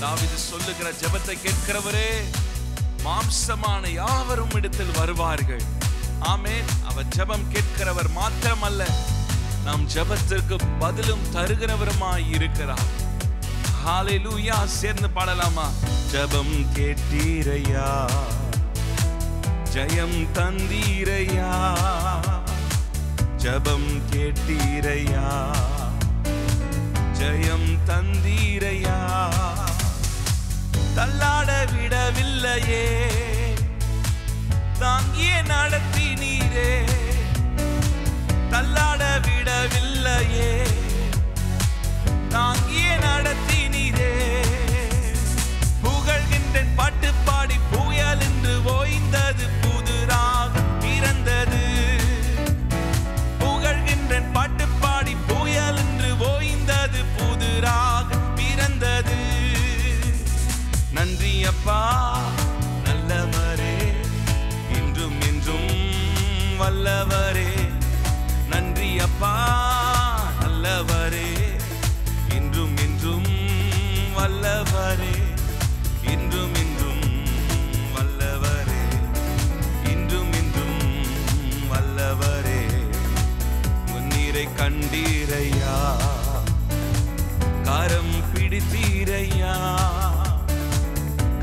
தாவீது சொல்லுகிற ஜெபத்தை கேட்கிறவரே, மாம்சமான யாவரும் இடத்தில் வருவார்கள். ஆமென். அவர் ஜெபம் கேட்கிறவர் மாத்திரமல்ல, நாம் ஜெபத்திற்கு பதிலும் தருகிறவருமாய் இருக்கிறார். ஹalleluya. சேர்ந்து பாடலாமா? ஜெபம் கேட்டீரையா, ஜெயம் தந்தீரையா, ஜெபம் கேட்டீரையா, ஜெயம் தந்தீரையா, தள்ளாட விடவில்லையே, தாங்கியே நடத்தினீரே, தள்ளாட விடவில்லையே, தாங்கியே நடத்தினீரே. புகழ்கின்றேன் பாட்டு பாடி, புயல் என்று ஓய்ந்தது, புதுராக பிறந்தது. புகழ்கின்றேன் பாட்டு பாடி, புயல் என்று ஓய்ந்தது, புதுராக பிறந்தது. நல்லவரே. நன்றி அப்பா நல்லவரே. இன்றும் இன்றும் வல்லவரே. இன்றும் இன்றும் வல்லவரே. இன்றும் இன்றும் வல்லவரே. முன்னீரை கண்டீரையா, கரம் பிடித்தீரையா,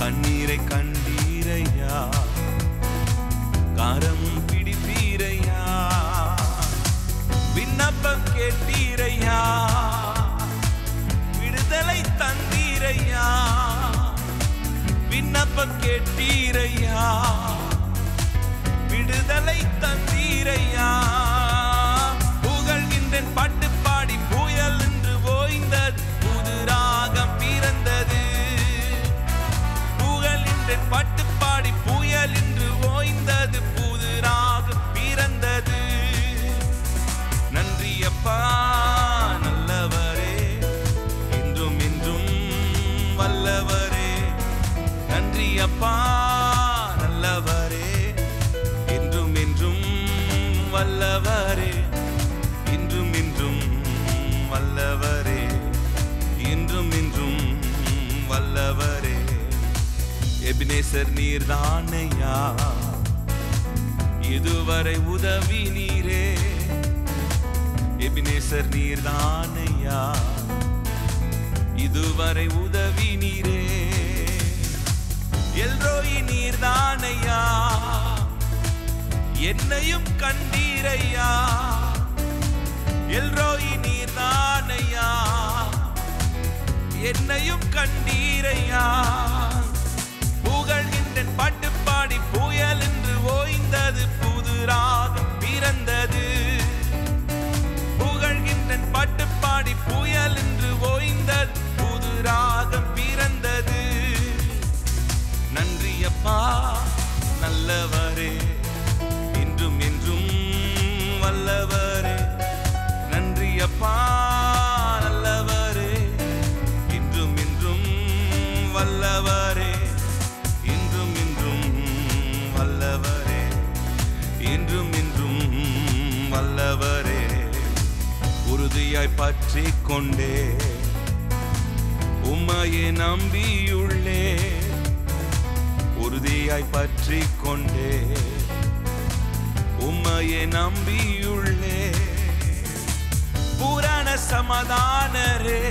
கண்ணீரை கண்டீரையா, கரம் பிடித்தீரையா, விண்ணப்பம் கேட்டீரையா, விடுதலை தந்தீரையா, விண்ணப்பம் கேட்டீரையா, விடுதலை தந்தீரையா. புகழ்கின்றேன் பாட்டு பாடி புயல் என்று ஓய்ந்தது, புது ராகம் பிறந்தது. புகழ்கின்றேன் பாட்டு பாடி புயல் என்று ஓய்ந்தது, புது ராகம் பிறந்தது. நன்றி அப்பா நல்லவரே. இன்றும் இன்றும் வல்லவரே. நன்றி அப்பா நல்லவரே. இன்றும் இன்றும் வல்லவரே. இன்றும் இன்றும் வல்லவரே. இன்றும் இன்றும் வல்லவரே. எபினேசர் நீர்தானையா, இதுவரை உதவி நீரே. எபினேசர் நீர்தானையா, இதுவரை உதவி நீரே. எல்ரோயி நீர்தானையா, என்னையும் கண்டீரையா. எல்ரோயி நீர்தானையா, என்னையும் கண்டீரையா. புகழ்கின்றேன் பாட்டு பாடி புயல் என்று ஓய்ந்தது, புது ராகம் பிறந்தது. புகழ்கின்றேன் பாட்டு பாடி புயல் என்று ஓய்ந்தது, புது ராகம் பிறந்தது. நன்றி அப்பா நல்லவரே. இன்றும் என்றும் வல்லவரே. நன்றி அப்பா நல்லவரே. இன்றும் என்றும் வல்லவரே. இன்றும் இன்றும் வல்லவரே. இன்றும் இன்றும் வல்லவரே. உறுதியாய் பற்றி கொண்டே உம்மையே நம்பியுள்ளே. உறுதியாய் பற்றி கொண்டே உம்மையே நம்பியுள்ளே. பூரண சமாதானரே,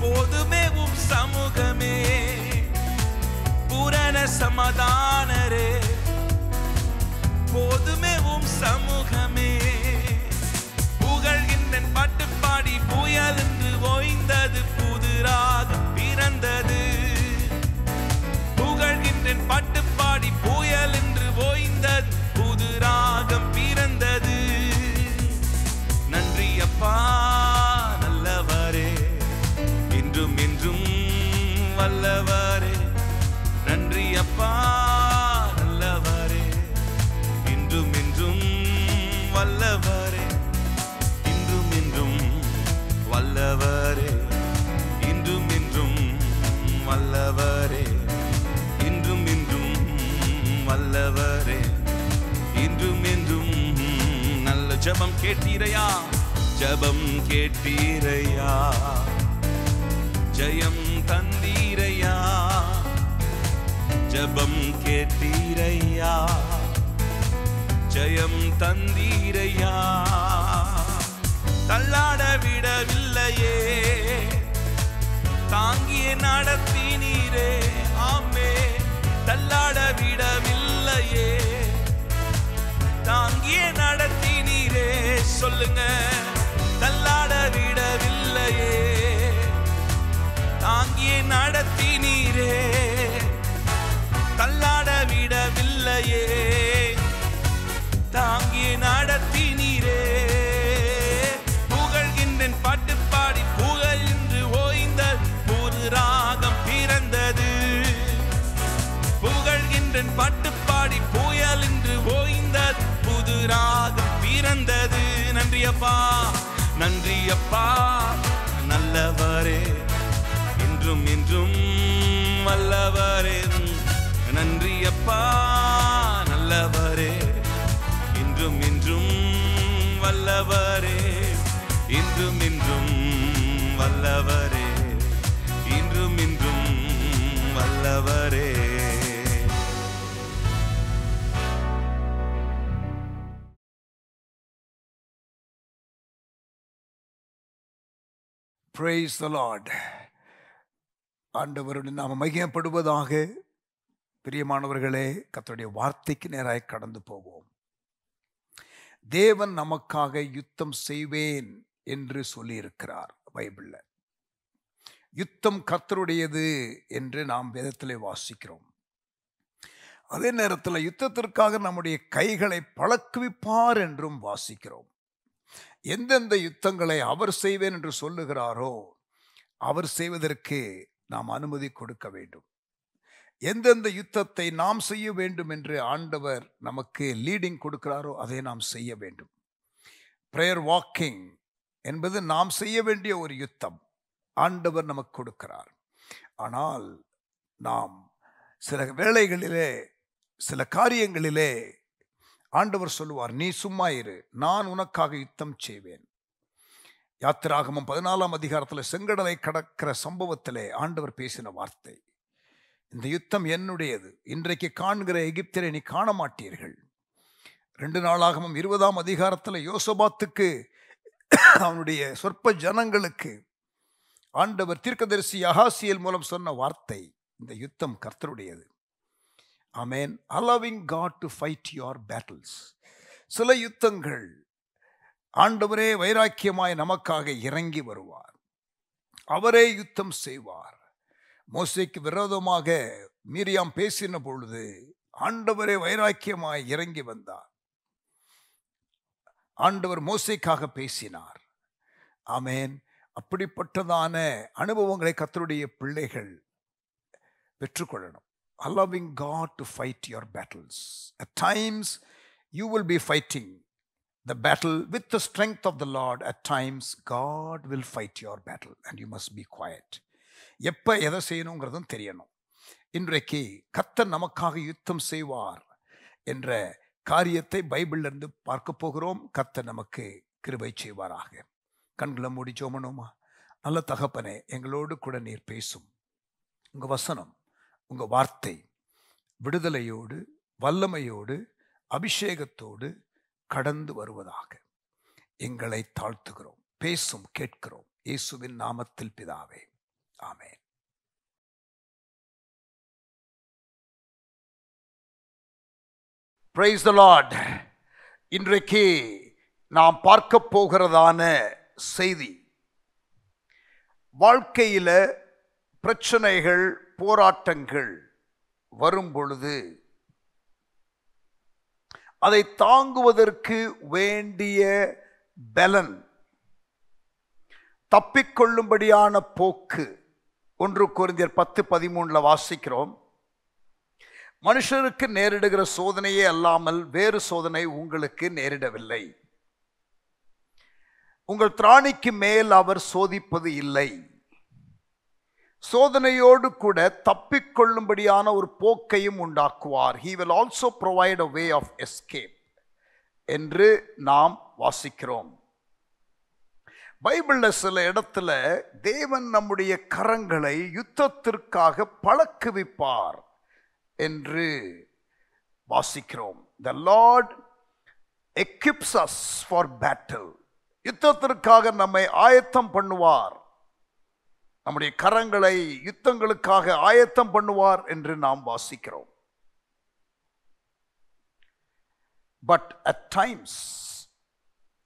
போதுமே உம் சமூகமே. பூரண சமாதானரே, போதுமே உம் சமூகமே. புகழ்கின்றேன் பாட்டு பாடி புயல் என்று ஓய்ந்தது, புது ராகம் பிறந்தது. புகழ்கின்றேன் பாட்டு பாடி புயல் என்று ஓய்ந்தது, புது ராகம் பிறந்தது. நன்றி அப்பா நல்லவரே. இன்றும் இன்றும் வல்லவரே. நன்றி அப்பா நல்லவரே. இன்றும் இன்றும் வல்லவரே. இன்றும் இன்றும் வல்லவரே. இன்றும் இன்றும் வல்லவரே. இன்றும் இன்றும் வல்லவரே. இன்றும் என்றும் நல்ல ஜெபம் கேட்டீரையா. ஜெபம் கேட்டீரையா, ஜெயம் தந்தீரையா. ஜெபம் கேட்டீரையா, ஜெயம் தந்தீரையா. தள்ளாட விடவில்லையே, தாங்கிய நடத்தினீரே. ஆமே. தள்ளாட விடவில்லையே, தாங்கிய நடத்தினீரே. சொல்லுங்க. தள்ளாட விடவில்லையே, தாங்கிய நடத்தினீரே. தள்ளாட விடவில்லையே, தாங்கிய நடத்தினீரே. புகழ்கின்றேன் பாட்டு பாடி புகழ் என்று ஓய்ந்த, புது ராகம் பிறந்தது. புகழ்கின்றேன் பாட்டு பாடி புயல் என்று ஓய்ந்த, புது ராகம் பிறந்தது. நன்றி அப்பா. நன்றி அப்பா நல்லவரே. இன்றும் இன்றும் வல்லவரே. நன்றி அப்பா நல்லவரே. Praise the Lord. ஆண்டவருடைய நாம மகிமைப்படுவதாக. பிரியமானவர்களே, கர்த்தருடைய வார்த்தைக்கு நேராய் கடந்து போவோம். தேவன் நமக்காக யுத்தம் செய்வேன் என்று சொல்லியிருக்கிறார் பைபிள்ல. யுத்தம் கர்த்தருடையது என்று நாம் வேதத்திலே வாசிக்கிறோம். அதே நேரத்தில் யுத்தத்திற்காக நம்முடைய கைகளை பழக்குவிப்பார் என்றும் வாசிக்கிறோம். எந்தெந்த யுத்தங்களை அவர் செய்வேன் என்று சொல்லுகிறாரோ அவர் செய்வதற்கு நாம் அனுமதி கொடுக்க வேண்டும். எந்தெந்த யுத்தத்தை நாம் செய்ய வேண்டும் என்று ஆண்டவர் நமக்கு லீடிங் கொடுக்கிறாரோ அதை நாம் செய்ய வேண்டும். பிரேயர் வாக்கிங் என்பது நாம் செய்ய வேண்டிய ஒரு யுத்தம் ஆண்டவர் நமக்கு கொடுக்கிறார். ஆனால் நாம் சில வேளைகளிலே சில காரியங்களிலே ஆண்டவர் சொல்லுவார், நீ சும்மா இரு, நான் உனக்காக யுத்தம் செய்வேன். யாத்திராகமம் 14ஆம் அதிகாரத்தில் செங்கடலை கடக்கிற சம்பவத்திலே ஆண்டவர் பேசின வார்த்தை, இந்த யுத்தம் என்னுடையது, இன்றைக்கு காண்கிற எகிப்தியரை நீ காண மாட்டீர்கள். 2 நாளாகமம் 20ஆம் அதிகாரத்தில் யோசபாத்துக்கு அவனுடைய சொற்ப ஜனங்களுக்கு ஆண்டவர் தீர்க்கதரிசி அகாசியேல் மூலம் சொன்ன வார்த்தை, இந்த யுத்தம் கர்த்தருடையது. ஆமென். allowing God to fight your battles. சில யுத்தங்கள் ஆண்டவரே வைராக்கியமாய் நமக்காக இறங்கி வருவார், அவரே யுத்தம் செய்வார். மோசேக்கு விரோதமாக மீரியாம் பேசின பொழுது ஆண்டவரே வைராக்கியமாய் இறங்கி வந்தார். ஆண்டவர் மோசேக்காக பேசினார். ஆமென். அப்படிப்பட்டதான அனுபவங்களை கர்த்தருடைய பிள்ளைகள் பெற்றுக்கொள்ளணும். Allowing God to fight your battles. At times you will be fighting the battle with the strength of the Lord. At times God will fight your battle and you must be quiet. எப்ப எதை செய்யணுங்கிறதும் தெரியணும். இன்றைக்கு கர்த்தர் நமக்காக யுத்தம் செய்வார் என்ற காரியத்தை பைபிளிலிருந்து பார்க்க போகிறோம். கர்த்தர் நமக்கு கிருபை செய்வாராக. கண்களை மூடி ஜெபமனுமா. நல்ல தகப்பனே, எங்களோடு கூட நீர் பேசும். உங்க வசனம், உங்க வார்த்தை விடுதலையோடு வல்லமையோடு அபிஷேகத்தோடு கடந்து வருவதாக எங்களை தாழ்த்துகிறோம். பேசும், கேட்கிறோம். இயேசுவின் நாமத்தில் பிதாவே, ஆமென். Praise the Lord. இன்றைக்கு நாம் பார்க்க போகிறதான செய்தி, வாழ்க்கையில பிரச்சனைகள் போராட்டங்கள் வரும் பொழுது அதை தாங்குவதற்கு வேண்டிய பலன், தப்பிக்கொள்ளும்படியான போக்கு. 1 கொரிந்தியர் 10:13 வாசிக்கிறோம், மனுஷருக்கு நேரிடுகிற சோதனையே அல்லாமல் வேறு சோதனை உங்களுக்கு நேரிடவில்லை. உங்கள் திராணிக்கு மேல் அவர் சோதிப்பது இல்லை. சோதனையோடு கூட தப்பிக்கொள்ளும்படியான ஒரு போக்கையும் உண்டாக்குவார். He will also provide a way of escape என்று நாம் வாசிக்கிறோம். பைபிள்ல சில இடத்துல தேவன் நம்முடைய கரங்களை யுத்தத்திற்காக பழக்குவிப்பார் என்று வாசிக்கிறோம். The Lord equips us for battle. யுத்தத்திற்காக நம்மை ஆயத்தம் பண்ணுவார், நம்முடைய கரங்களை யுத்தங்களுக்காக ஆயத்தம் பண்ணுவார் என்று நாம் வாசிக்கிறோம். But at times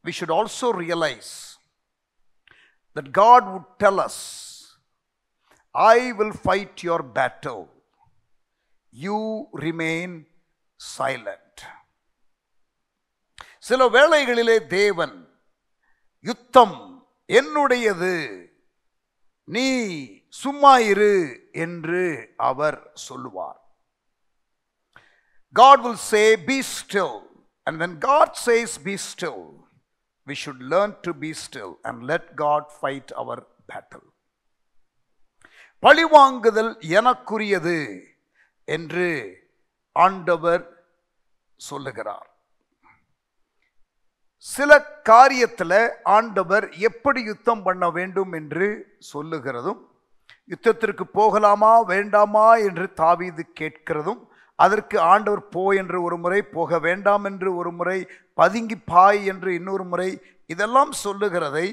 we should also realize that God would tell us, I will fight your battle, you remain silent. சில வேளைகளிலே தேவன் யுத்தம் என்னுடையது, நீ சும்மா இரு என்று அவர் சொல்லுவார். God will say be still, and when God says be still, we should learn to be still and let God fight our battle. பழிவாங்குதல் எனக்குரியது என்று ஆண்டவர் சொல்லுகிறார். சில காரியத்தில் ஆண்டவர் எப்படி யுத்தம் பண்ண வேண்டும் என்று சொல்லுகிறதும், யுத்தத்திற்கு போகலாமா வேண்டாமா என்று தாவீது கேட்கிறதும், அதற்கு ஆண்டவர் போ என்று ஒரு முறை, போக வேண்டாம் என்று ஒரு முறை, பதுங்கி பாய் என்று இன்னொரு முறை, இதெல்லாம் சொல்லுகிறதை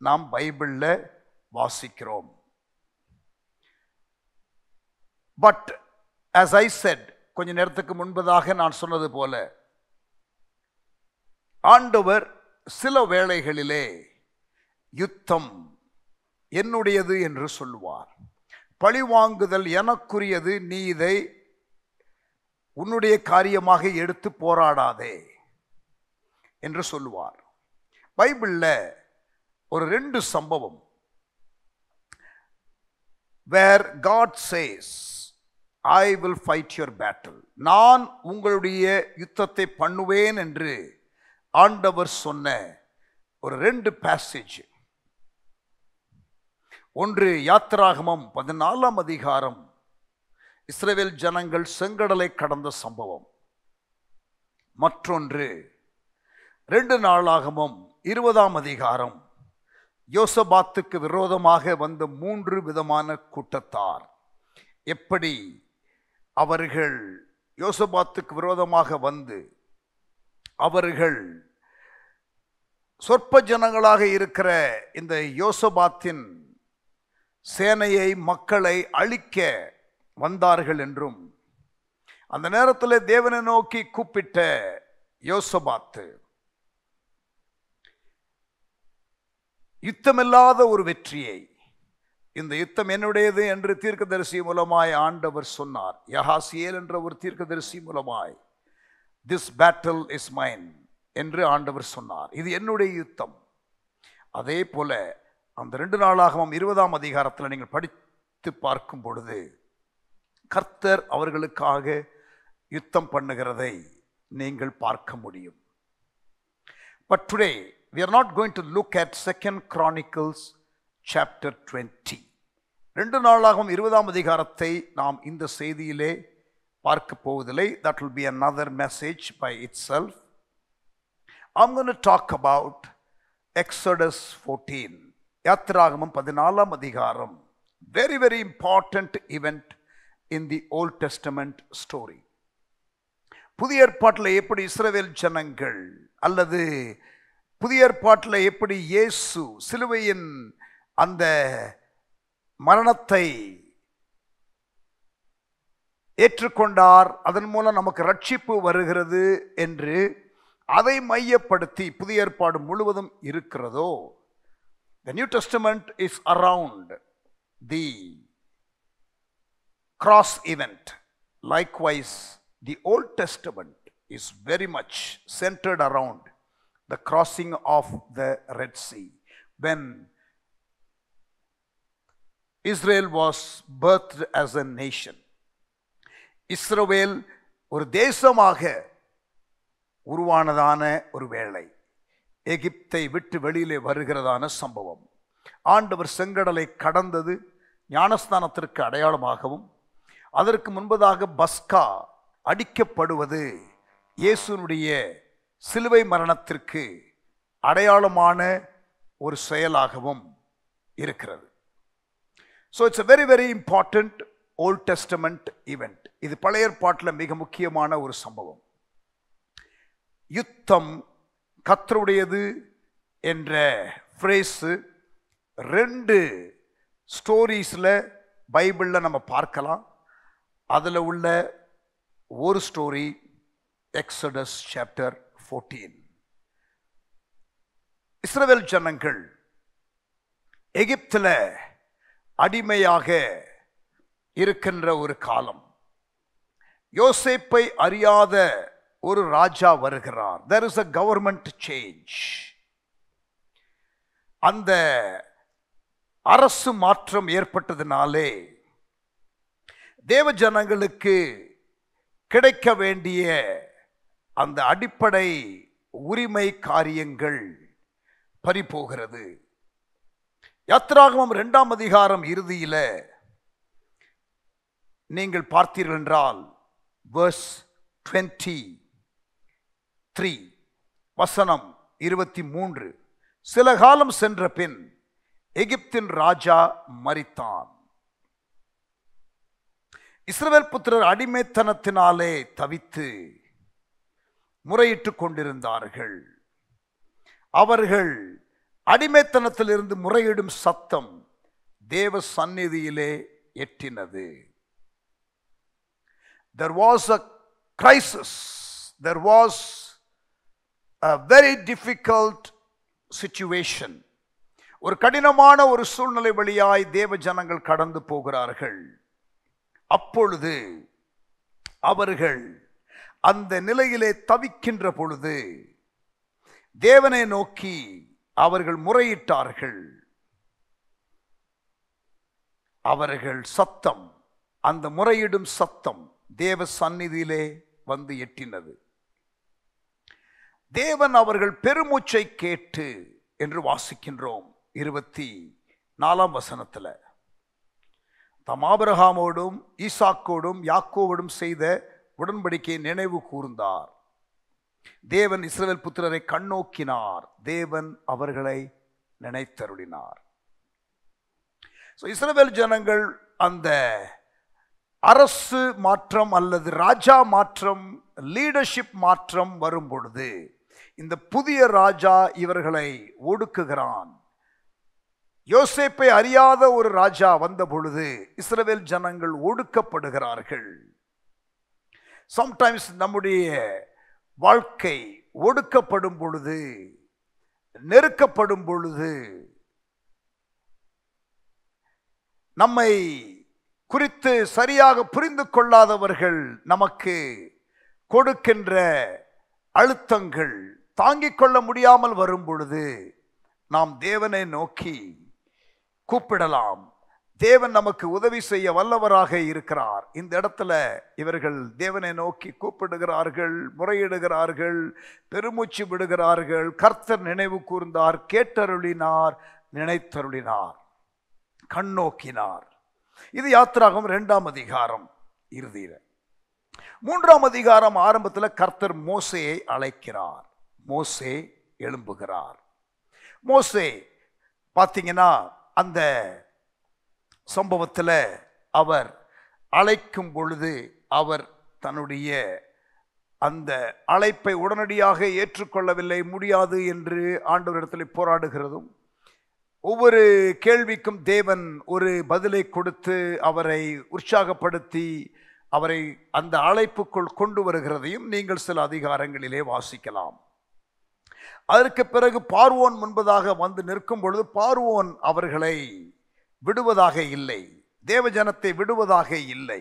நாம் பைபிளில் வாசிக்கிறோம். பட் as I said, கொஞ்ச நேரத்துக்கு முன்பதாக நான் சொன்னது போல, ஆண்டவர் சில வேளைகளிலே யுத்தம் என்னுடையது என்று சொல்லுவார். பழிவாங்குதல் எனக்குரியது, நீ இதை உன்னுடைய காரியமாக எடுத்து போராடாதே என்று சொல்லுவார். பைபிளில் ஒரு 2 சம்பவம் where God says, I will fight your battle, நான் உங்களுடைய யுத்தத்தை பண்ணுவேன் என்று ஆண்டவர் சொன்ன ஒரு 2 பேசேஜ். ஒன்று யாத்திராகமம் 14ஆம் அதிகாரம், இஸ்ரவேல் ஜனங்கள் செங்கடலை கடந்த சம்பவம். மற்றொன்று 2 நாளாகமம் 20ஆம் அதிகாரம், யோசபாத்துக்கு விரோதமாக வந்த 3 விதமான கூட்டத்தார், எப்படி அவர்கள் யோசபாத்துக்கு விரோதமாக வந்து அவர்கள் சொற்ப ஜனங்களாக இருக்கிற இந்த யோசபாத்தின் சேனையை, மக்களை அழிக்க வந்தார்கள் என்றும், அந்த நேரத்தில் தேவனை நோக்கி கூப்பிட்ட யோசபாத்து யுத்தமில்லாத ஒரு வெற்றியை, இந்த யுத்தம் என்னுடையது என்று தீர்க்கதரிசி மூலமாய் ஆண்டவர் சொன்னார். யஹாசியேல் என்ற ஒரு தீர்க்கதரிசி மூலமாய் this battle is mine என்று ஆண்டவர் சொன்னார். இது என்னுடைய யுத்தம். அதே போல அந்த 2 நாளாகமம் 20ஆம் அதிகாரத்தில் நீங்கள் படித்து பார்க்கும் பொழுது கர்த்தர் அவர்களுக்காக யுத்தம் பண்ணுகிறதை நீங்கள் பார்க்க முடியும். But today we are not going to look at 2 Chronicles chapter 20. 2 நாளாகமம் 20ஆம் அதிகாரத்தை நாம் இந்த செய்தியிலே பார்க்க போவதில்லை. That will be another message by itself. I'm going to talk about Exodus 14. யாத்திராகமம் 14ஆம் அதிகாரம், very very important event in the Old Testament story. புதிய ஏற்பாட்டில் எப்படி இஸ்ரவேல் ஜனங்கள், அல்லது புதிய ஏற்பாட்டில் எப்படி இயேசு சிலுவையின் அந்த மரணத்தை ஏற்றுக்கொண்டார், அதன் மூலம் நமக்கு ரட்சிப்பு வருகிறது என்று அதை மையப்படுத்தி புதிய ஏற்பாடு முழுவதும் இருக்கிறதோ, the New Testament is around the cross event. Likewise, the Old Testament is very much centered around the crossing of the Red Sea, when Israel was birthed as a nation. இஸ்ரவேல் ஒரு தேசமாக உருவானதான ஒரு வேளை, எகிப்தை விட்டு வெளியிலே வருகிறதான சம்பவம். ஆண்டவர் செங்கடலை கடந்தது ஞானஸ்தானத்திற்கு அடையாளமாகவும், அதற்கு முன்பதாக பஸ்கா அடிக்கப்படுவது இயேசுனுடைய சிலுவை மரணத்திற்கு அடையாளமான ஒரு செயலாகவும் இருக்கிறது. So it's a very very important Old Testament event. இது பழைய ஏற்பாட்டில் மிக முக்கியமான ஒரு சம்பவம். யுத்தம் கர்த்தருடையது என்ற ஃப்ரேஸ் 2 ஸ்டோரிஸில் பைபிளில் நம்ம பார்க்கலாம். அதில் உள்ள ஒரு ஸ்டோரி எக்ஸடஸ் சாப்டர் 14. இஸ்ரவேல் ஜனங்கள் எகிப்தில் அடிமையாக இருக்கின்ற ஒரு காலம். யோசேப்பை அறியாத ஒரு ராஜா வருகிறார். There is a government change. அந்த அரசு மாற்றம் ஏற்பட்டதினாலே தேவ ஜனங்களுக்கு கிடைக்க வேண்டிய அந்த அடிப்படை உரிமை காரியங்கள் பறிபோகிறது. யாத்திராகமம் 2ஆம் அதிகாரம் இறுதியில் நீங்கள் பார்த்தீர்கள் என்றால் verse 23 வசனம் 23, சில காலம் சென்ற பின் எகிப்தின் ராஜா மரித்தான். இஸ்ரவேல் புத்திரர் அடிமைத்தனத்தினாலே தவித்து முறையிட்டுக் கொண்டிருந்தார்கள். அவர்கள் அடிமைத்தனத்திலிருந்து முறையிடும் சத்தம் தேவ சந்நிதியிலே எட்டினது. There was a crisis. There was a very difficult situation. ஒரு கடினமான ஒரு சூழ்நிலை வழியாய் தேவ ஜனங்கள் கடந்து போகிறார்கள். அப்பொழுது அவர்கள் அந்த நிலையிலே தவிக்கின்ற பொழுது தேவனை நோக்கி அவர்கள் முறையிட்டார்கள். அவர்கள் சத்தம், அந்த முறையிடும் சத்தம் தேவ சந்நிதியிலே வந்து எட்டினது. தேவன் அவர்கள் பெருமூச்சை கேட்டு என்று வாசிக்கின்றோம் 24ஆம் வசனத்தில். தாம் ஆபிரகாமோடும் ஈசாக்கோடும் யாக்கோவோடும் செய்த உடன்படிக்கையை நினைவு கூர்ந்தார். தேவன் இஸ்ரவேல் புத்திரரை கண்ணோக்கினார். தேவன் அவர்களை நினைத்தருளினார். இஸ்ரவேல் ஜனங்கள் அந்த அரசு மாற்றம் அல்லது ராஜா மாற்றம், லீடர்ஷிப் மாற்றம் வரும் பொழுது இந்த புதிய ராஜா இவர்களை ஒடுக்குகிறான். யோசேப்பை அறியாத ஒரு ராஜா வந்த பொழுது இஸ்ரவேல் ஜனங்கள் ஒடுக்கப்படுகிறார்கள். சம்டைம்ஸ் நம்முடைய வாழ்க்கை ஒடுக்கப்படும் பொழுது, நெருக்கப்படும் பொழுது, நம்மை குறித்து சரியாக புரிந்து கொள்ளாதவர்கள் நமக்கு கொடுக்கின்ற அழுத்தங்கள் தாங்கிக் கொள்ள முடியாமல் வரும் பொழுது நாம் தேவனை நோக்கி கூப்பிடலாம். தேவன் நமக்கு உதவி செய்ய வல்லவராக இருக்கிறார். இந்த இடத்துல இவர்கள் தேவனை நோக்கி கூப்பிடுகிறார்கள், முறையிடுகிறார்கள், பெருமூச்சு விடுகிறார்கள். கர்த்தர் நினைவு கூர்ந்தார், கேட்டருளினார், நினைத்தருளினார், கண்ணோக்கினார். இது யாத்திராகமம் 2ஆம் அதிகாரம் இறுதியில். 3ஆம் அதிகாரம் ஆரம்பத்தில் கர்த்தர் மோசேயை அழைக்கிறார். மோசே எழும்புகிறார். மோசே பார்த்தீங்கன்னா அந்த சம்பவத்தில் அவர் அழைக்கும் பொழுது அவர் தன்னுடைய அந்த அழைப்பை உடனடியாக ஏற்றுக்கொள்ளவில்லை. முடியாது என்று ஆண்டவரிடத்தில் போராடுகிறதும், ஒவ்வொரு கேள்விக்கும் தேவன் ஒரு பதிலை கொடுத்து அவரை உற்சாகப்படுத்தி அவரை அந்த அழைப்புக்குள் கொண்டு வருகிறதையும் நீங்கள் சில அதிகாரங்களிலே வாசிக்கலாம். அதற்கு பிறகு பார்வோன் முன்பதாக வந்து நிற்கும் பொழுது பார்வோன் அவர்களை விடுவதாக இல்லை, தேவஜனத்தை விடுவதாக இல்லை.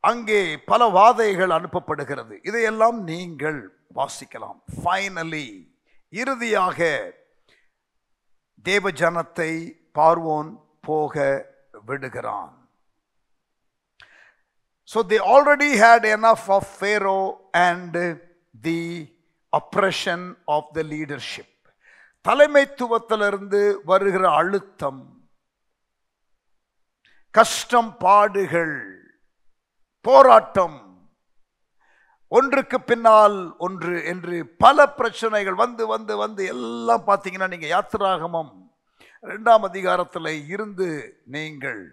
அங்கே பல வாதைகள் அனுப்பப்படுகிறது. இதையெல்லாம் நீங்கள் வாசிக்கலாம். ஃபைனலி இறுதியாக தேவஜனத்தை பார்வோன் போக விடுகிறான். So they already had enough of Pharaoh and the oppression of the leadership. தலைமைத்துவத்திலிருந்து வருகிற அழுத்தம், கஷ்டம், பாடுகள், போராட்டம், ஒன்றுக்கு பின்னால் ஒன்று என்று பல பிரச்சனைகள் வந்து வந்து வந்து எல்லாம் பார்த்தீங்கன்னா நீங்கள் யாத்திராகமம் 2ஆம் அதிகாரத்தில் இருந்து நீங்கள்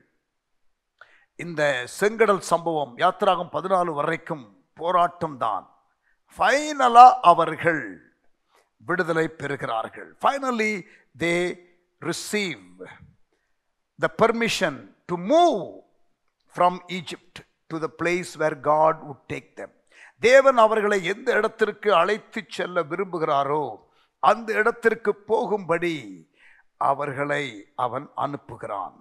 இந்த செங்கடல் சம்பவம் யாத்திராகம் 14 வரைக்கும் போராட்டம் தான். ஃபைனலா அவர்கள் விடுதலை பெறுகிறார்கள். Finally they receive the permission to move from Egypt to the place where God would take them. தேவன் அவர்களை எந்த இடத்திற்கு அழைத்து செல்ல விரும்புகிறாரோ அந்த இடத்திற்கு போகும்படி அவர்களை அவன் அனுப்புகிறான்.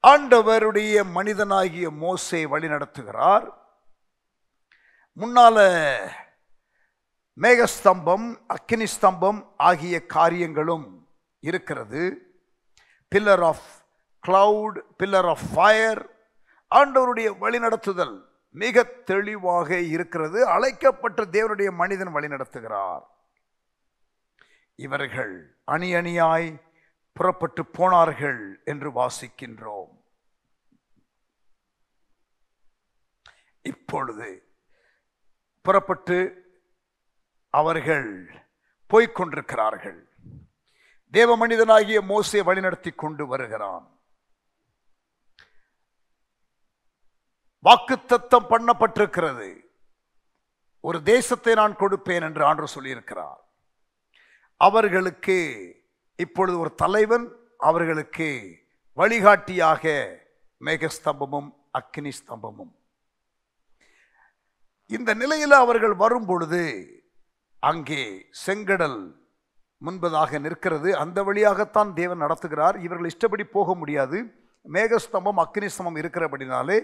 ஆண்டவருடைய மனிதனாகிய மோசே வழி நடத்துகிறார். முன்னால மேகஸ்தம்பம், அக்கினி ஸ்தம்பம் ஆகிய காரியங்களும் இருக்கிறது. Pillar of cloud, pillar of fire. ஆண்டவருடைய வழி நடத்துதல் மிக தெளிவாக இருக்கிறது. அழைக்கப்பட்ட தேவனுடைய மனிதன் வழி நடத்துகிறார். இவர்கள் அணி அணியாய் புறப்பட்டு போனார்கள் என்று வாசிக்கின்றோம். இப்பொழுது புறப்பட்டு அவர்கள் போய்கொண்டிருக்கிறார்கள். தேவ மனிதனாகிய மோசே வழிநடத்தி கொண்டு வருகிறான். வாக்குத்தத்தம் பண்ணப்பட்டிருக்கிறது. ஒரு தேசத்தை நான் கொடுப்பேன் என்று ஆண்டவர் சொல்லியிருக்கிறார். அவர்களுக்கு இப்பொழுது ஒரு தலைவன், அவர்களுக்கு வழிகாட்டியாக மேகஸ்தம்பமும் அக்கினி ஸ்தம்பமும். இந்த நிலையில் அவர்கள் வரும் பொழுது அங்கே செங்கடல் முன்பதாக நிற்கிறது. அந்த வழியாகத்தான் தேவன் நடத்துகிறார். இவர்கள் இஷ்டப்படி போக முடியாது. மேகஸ்தம்பம் அக்கினி ஸ்தம்பம் இருக்கிறபடினாலே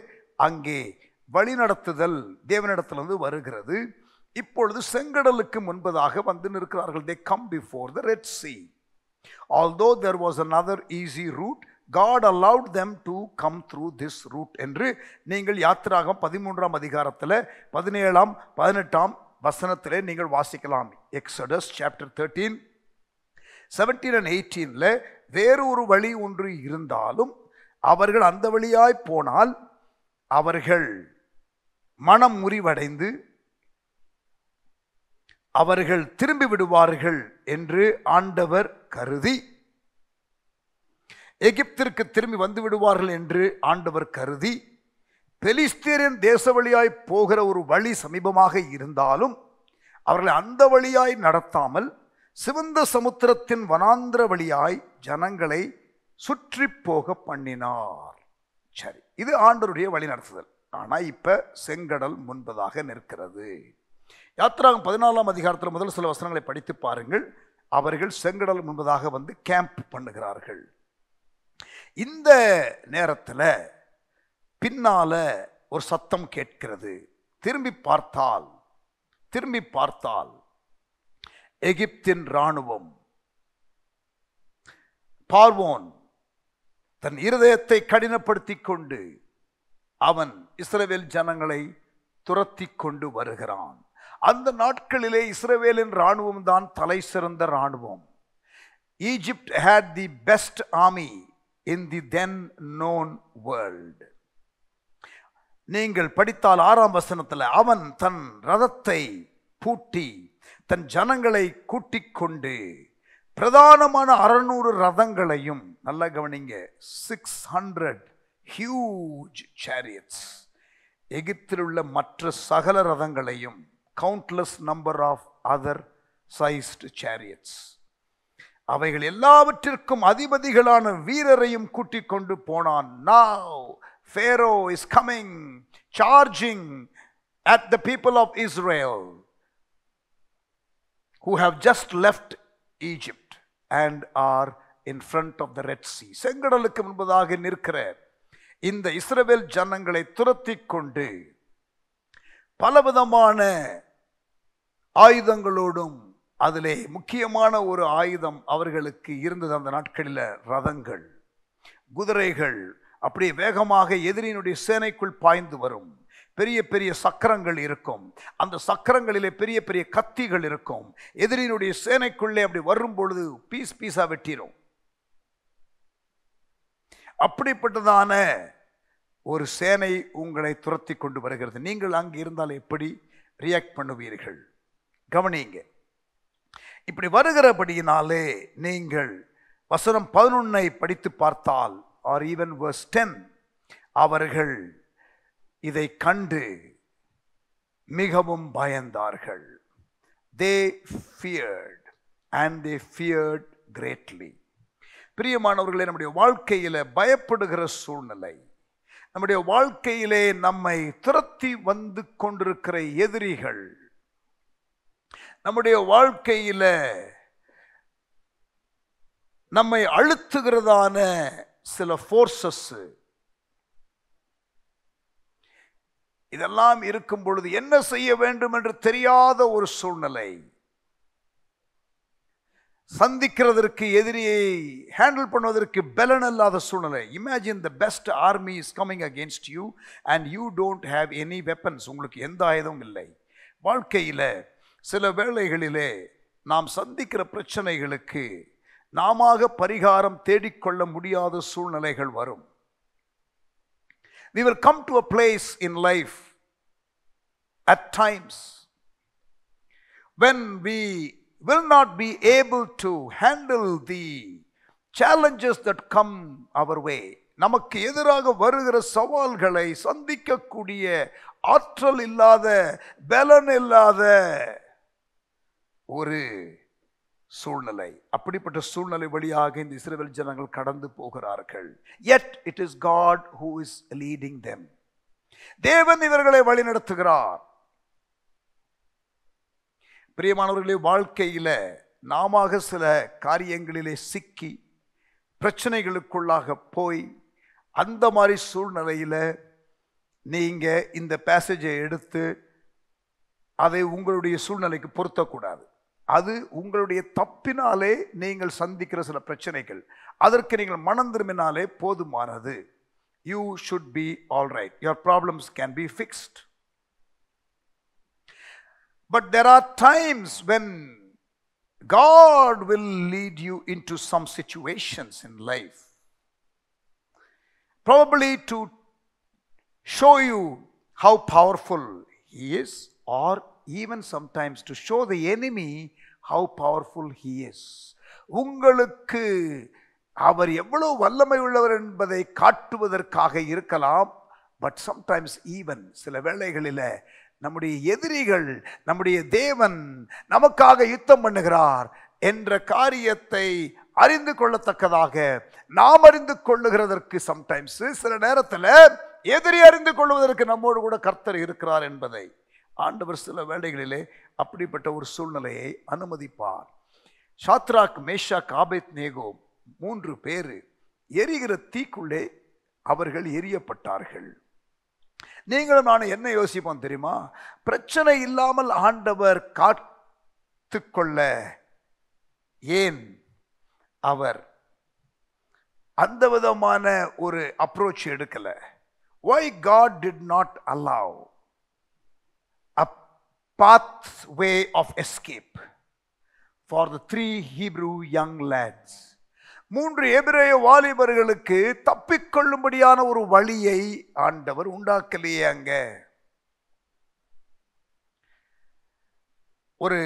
அங்கே வழி நடத்துதல் தேவனிடத்திலிருந்து வருகிறது. இப்பொழுது செங்கடலுக்கு முன்பதாக வந்து நிற்கிறார்கள். They come before the Red Sea. Although there was another easy route, God allowed them to come through this route என்று நீங்கள் யாத்திராகமம் 13ஆம் அதிகாரத்தில் 17ஆம் 18ஆம் வசனத்திலே நீங்கள் வாசிக்கலாம். எக்ஸோடஸ் சாப்டர் 13 17 and 18ல வேறொரு வழி ஒன்று இருந்தாலும் அவர்கள் அந்த வழியாய் போனால் அவர்கள் மனம் முறிவடைந்து அவர்கள் திரும்பி விடுவார்கள் என்று ஆண்டவர் கருதி, எகிப்திற்கு திரும்பி வந்து விடுவார்கள் என்று ஆண்டவர் கருதி, பெலிஸ்தீரின் தேச வழியாய் போகிற ஒரு வழி சமீபமாக இருந்தாலும் அவர்களை அந்த வழியாய் நடத்தாமல் சிவந்த சமுத்திரத்தின் வனாந்திர வழியாய் ஜனங்களை சுற்றி போக பண்ணினார். சரி, இது ஆண்டவருடைய வழி நடத்துதல். ஆனால் இப்ப செங்கடல் முன்பதாக நிற்கிறது. யாத்திராகமம் 14ஆம் அதிகாரத்தில் முதல் சில வசனங்களை படித்து பாருங்கள். அவர்கள் செங்கடல் முன்பதாக வந்து கேம்ப் பண்ணுகிறார்கள். இந்த நேரத்தில் பின்னால ஒரு சத்தம் கேட்கிறது. திரும்பி பார்த்தால் எகிப்தின் இராணுவம், பார்வோன் தன் இருதயத்தை கடினப்படுத்தி கொண்டு அவன் இஸ்ரவேல் ஜனங்களை துரத்தி கொண்டு வருகிறான். அந்த நாட்களிலே இஸ்ரவேலின் இராணுவம் தான் தலை சிறந்த இராணுவம். Egypt had the best army in the then known world. நீங்கள் படித்தால் 6ஆம் வசனத்தில் அவன் தன் ரதத்தை பூட்டி தன் ஜனங்களை கூட்டிக் கொண்டு பிரதானமான 600 ரதங்களையும், நல்லா கவனிங்க, 600 huge chariots, எகிப்தில் உள்ள மற்ற சகல ரதங்களையும், countless number of other sized chariots, அவைகள் எல்லாவற்றிற்கும் அதிபதிகளான வீரரையும் கூட்டிக் கொண்டு போனான். Now Pharaoh is coming, charging at the people of Israel who have just left Egypt and are in front of the Red Sea. செங்கடலுக்கு முன்பதாக நிற்கிற இந்த இஸ்ரவேல் ஜனங்களை துரத்தி கொண்டு பலவிதமான ஆயுதங்களோடும், அதிலே முக்கியமான ஒரு ஆயுதம் அவர்களுக்கு இருந்தது அந்த நாட்களில் ரதங்கள், குதிரைகள் அப்படியே வேகமாக எதிரியினுடைய சேனைக்குள் பாய்ந்து வரும். பெரிய பெரிய சக்கரங்கள் இருக்கும். அந்த சக்கரங்களிலே பெரிய பெரிய கத்திகள் இருக்கும். எதிரியினுடைய சேனைக்குள்ளே அப்படி வரும் பொழுது பீஸா வெட்டிடும். அப்படிப்பட்டதான ஒரு சேனை உங்களை துரத்தி கொண்டு வருகிறது. நீங்கள் அங்கு இருந்தால் எப்படி ரியாக்ட் பண்ணுவீர்கள்? கவனிங்க. இப்படி வருகிறபடியினாலே நீங்கள் வசனம் 11 படித்து பார்த்தால், or even verse 10, அவர்கள் இதை கண்டு மிகவும் பயந்தார்கள். They feared and they feared greatly. பிரியமானவர்களே, நம்முடைய வாழ்க்கையில பயப்படுகிற சூழ்நிலை, நம்முடைய வாழ்க்கையிலே நம்மை துரத்தி வந்து கொண்டிருக்கிற எதிரிகள், நம்முடைய வாழ்க்கையில நம்மை அழுத்துகிறதான சில ஃபோர்ஸஸ், இதெல்லாம் இருக்கும் பொழுது என்ன செய்ய வேண்டும் என்று தெரியாத ஒரு சூழ்நிலை, சந்திக்கிறதற்கு, எதிரியை ஹேண்டில் பண்ணுவதற்கு பலன் இல்லாத சூழ்நிலை. Imagine the best army is coming against you and you don't have any weapons. உங்களுக்கு எந்த ஆயுதமும் இல்லை. வாழ்க்கையில சில வேளைகளிலே நாம் சந்திக்கிற பிரச்சனைகளுக்கு நாம பரிகாரம் தேடிக்கொள்ள முடியாத சூழ்நிலைகள் வரும். We will come to a place in life at times when we will not be able to handle the challenges that come our way. நமக்கு எதிராக வருகிற சவால்களை சந்திக்கக்கூடிய ஆற்றல் இல்லாத, பலன் இல்லாத ஒரு சூழ்நிலை. அப்படிப்பட்ட சூழ்நிலை வழியாக இந்த இஸ்ரவேல் ஜனங்கள் கடந்து போகிறார்கள். Yet it is God who is leading them. தேவன் இவர்களை வழிநடத்துகிறார். பிரியமானவர்களே, வாழ்க்கையில நாம சில காரியங்களிலே சிக்கி பிரச்சனைகளுக்குள்ளாக போய் அந்த மாதிரி சூழ்நிலையில நீங்க இந்த பேசேஜை எடுத்து அதை உங்களுடைய சூழ்நிலைக்கு பொருத்தக்கூடாது. அது உங்களுடைய தப்பினாலே நீங்கள் சந்திக்கிற சில பிரச்சனைகள். அதற்கு நீங்கள் மனம் திரும்பினாலே போதுமானது. You should be all right. Your problems can be fixed. But there are times when God will lead you into some situations in life, probably to show you how powerful He is, or even sometimes to show the enemy how powerful He is. உங்களுக்கு அவர் எவ்வளவு வல்லமை உள்ளவர் என்பதை காட்டுவதற்காக இருக்கலாம். But sometimes even சில வேளைகளில் நம்முடைய எதிரிகள் நம்முடைய தேவன் நமக்காக யுத்தம் பண்ணுகிறார் என்ற காரியத்தை அறிந்து கொள்ளத்தக்கதாக நாம் அறிந்து கொள்ளுகிறதற்கு சம்டைம்ஸ் சில நேரத்தில் எதிரி அறிந்து கொள்வதற்கு நம்மோடு கூட கர்த்தர் இருக்கிறார் என்பதை ஆண்டவர் சில வேளைகளிலே அப்படிப்பட்ட ஒரு சூழ்நிலையை அனுமதிப்பார். சாத்ராக், மேஷாக், ஆபேத்நேகோ 3 பேர் எரிகிற தீக்குள்ளே அவர்கள் எரியப்பட்டார்கள். நீங்களும் நான் என்ன யோசிப்போம் தெரியுமா? பிரச்சனை இல்லாமல் ஆண்டவர் காத்து கொள்ள ஏன் அவர் அந்த விதமான ஒரு அப்ரோச் எடுக்கல? Why God did not allow a pathway of escape for the 3 Hebrew young lads? 3 எபிரேய வாலிபர்களுக்கு தப்பிக்கொள்ளும்படியான ஒரு வழியை ஆண்டவர் உண்டாக்கலையே. அங்க ஒரு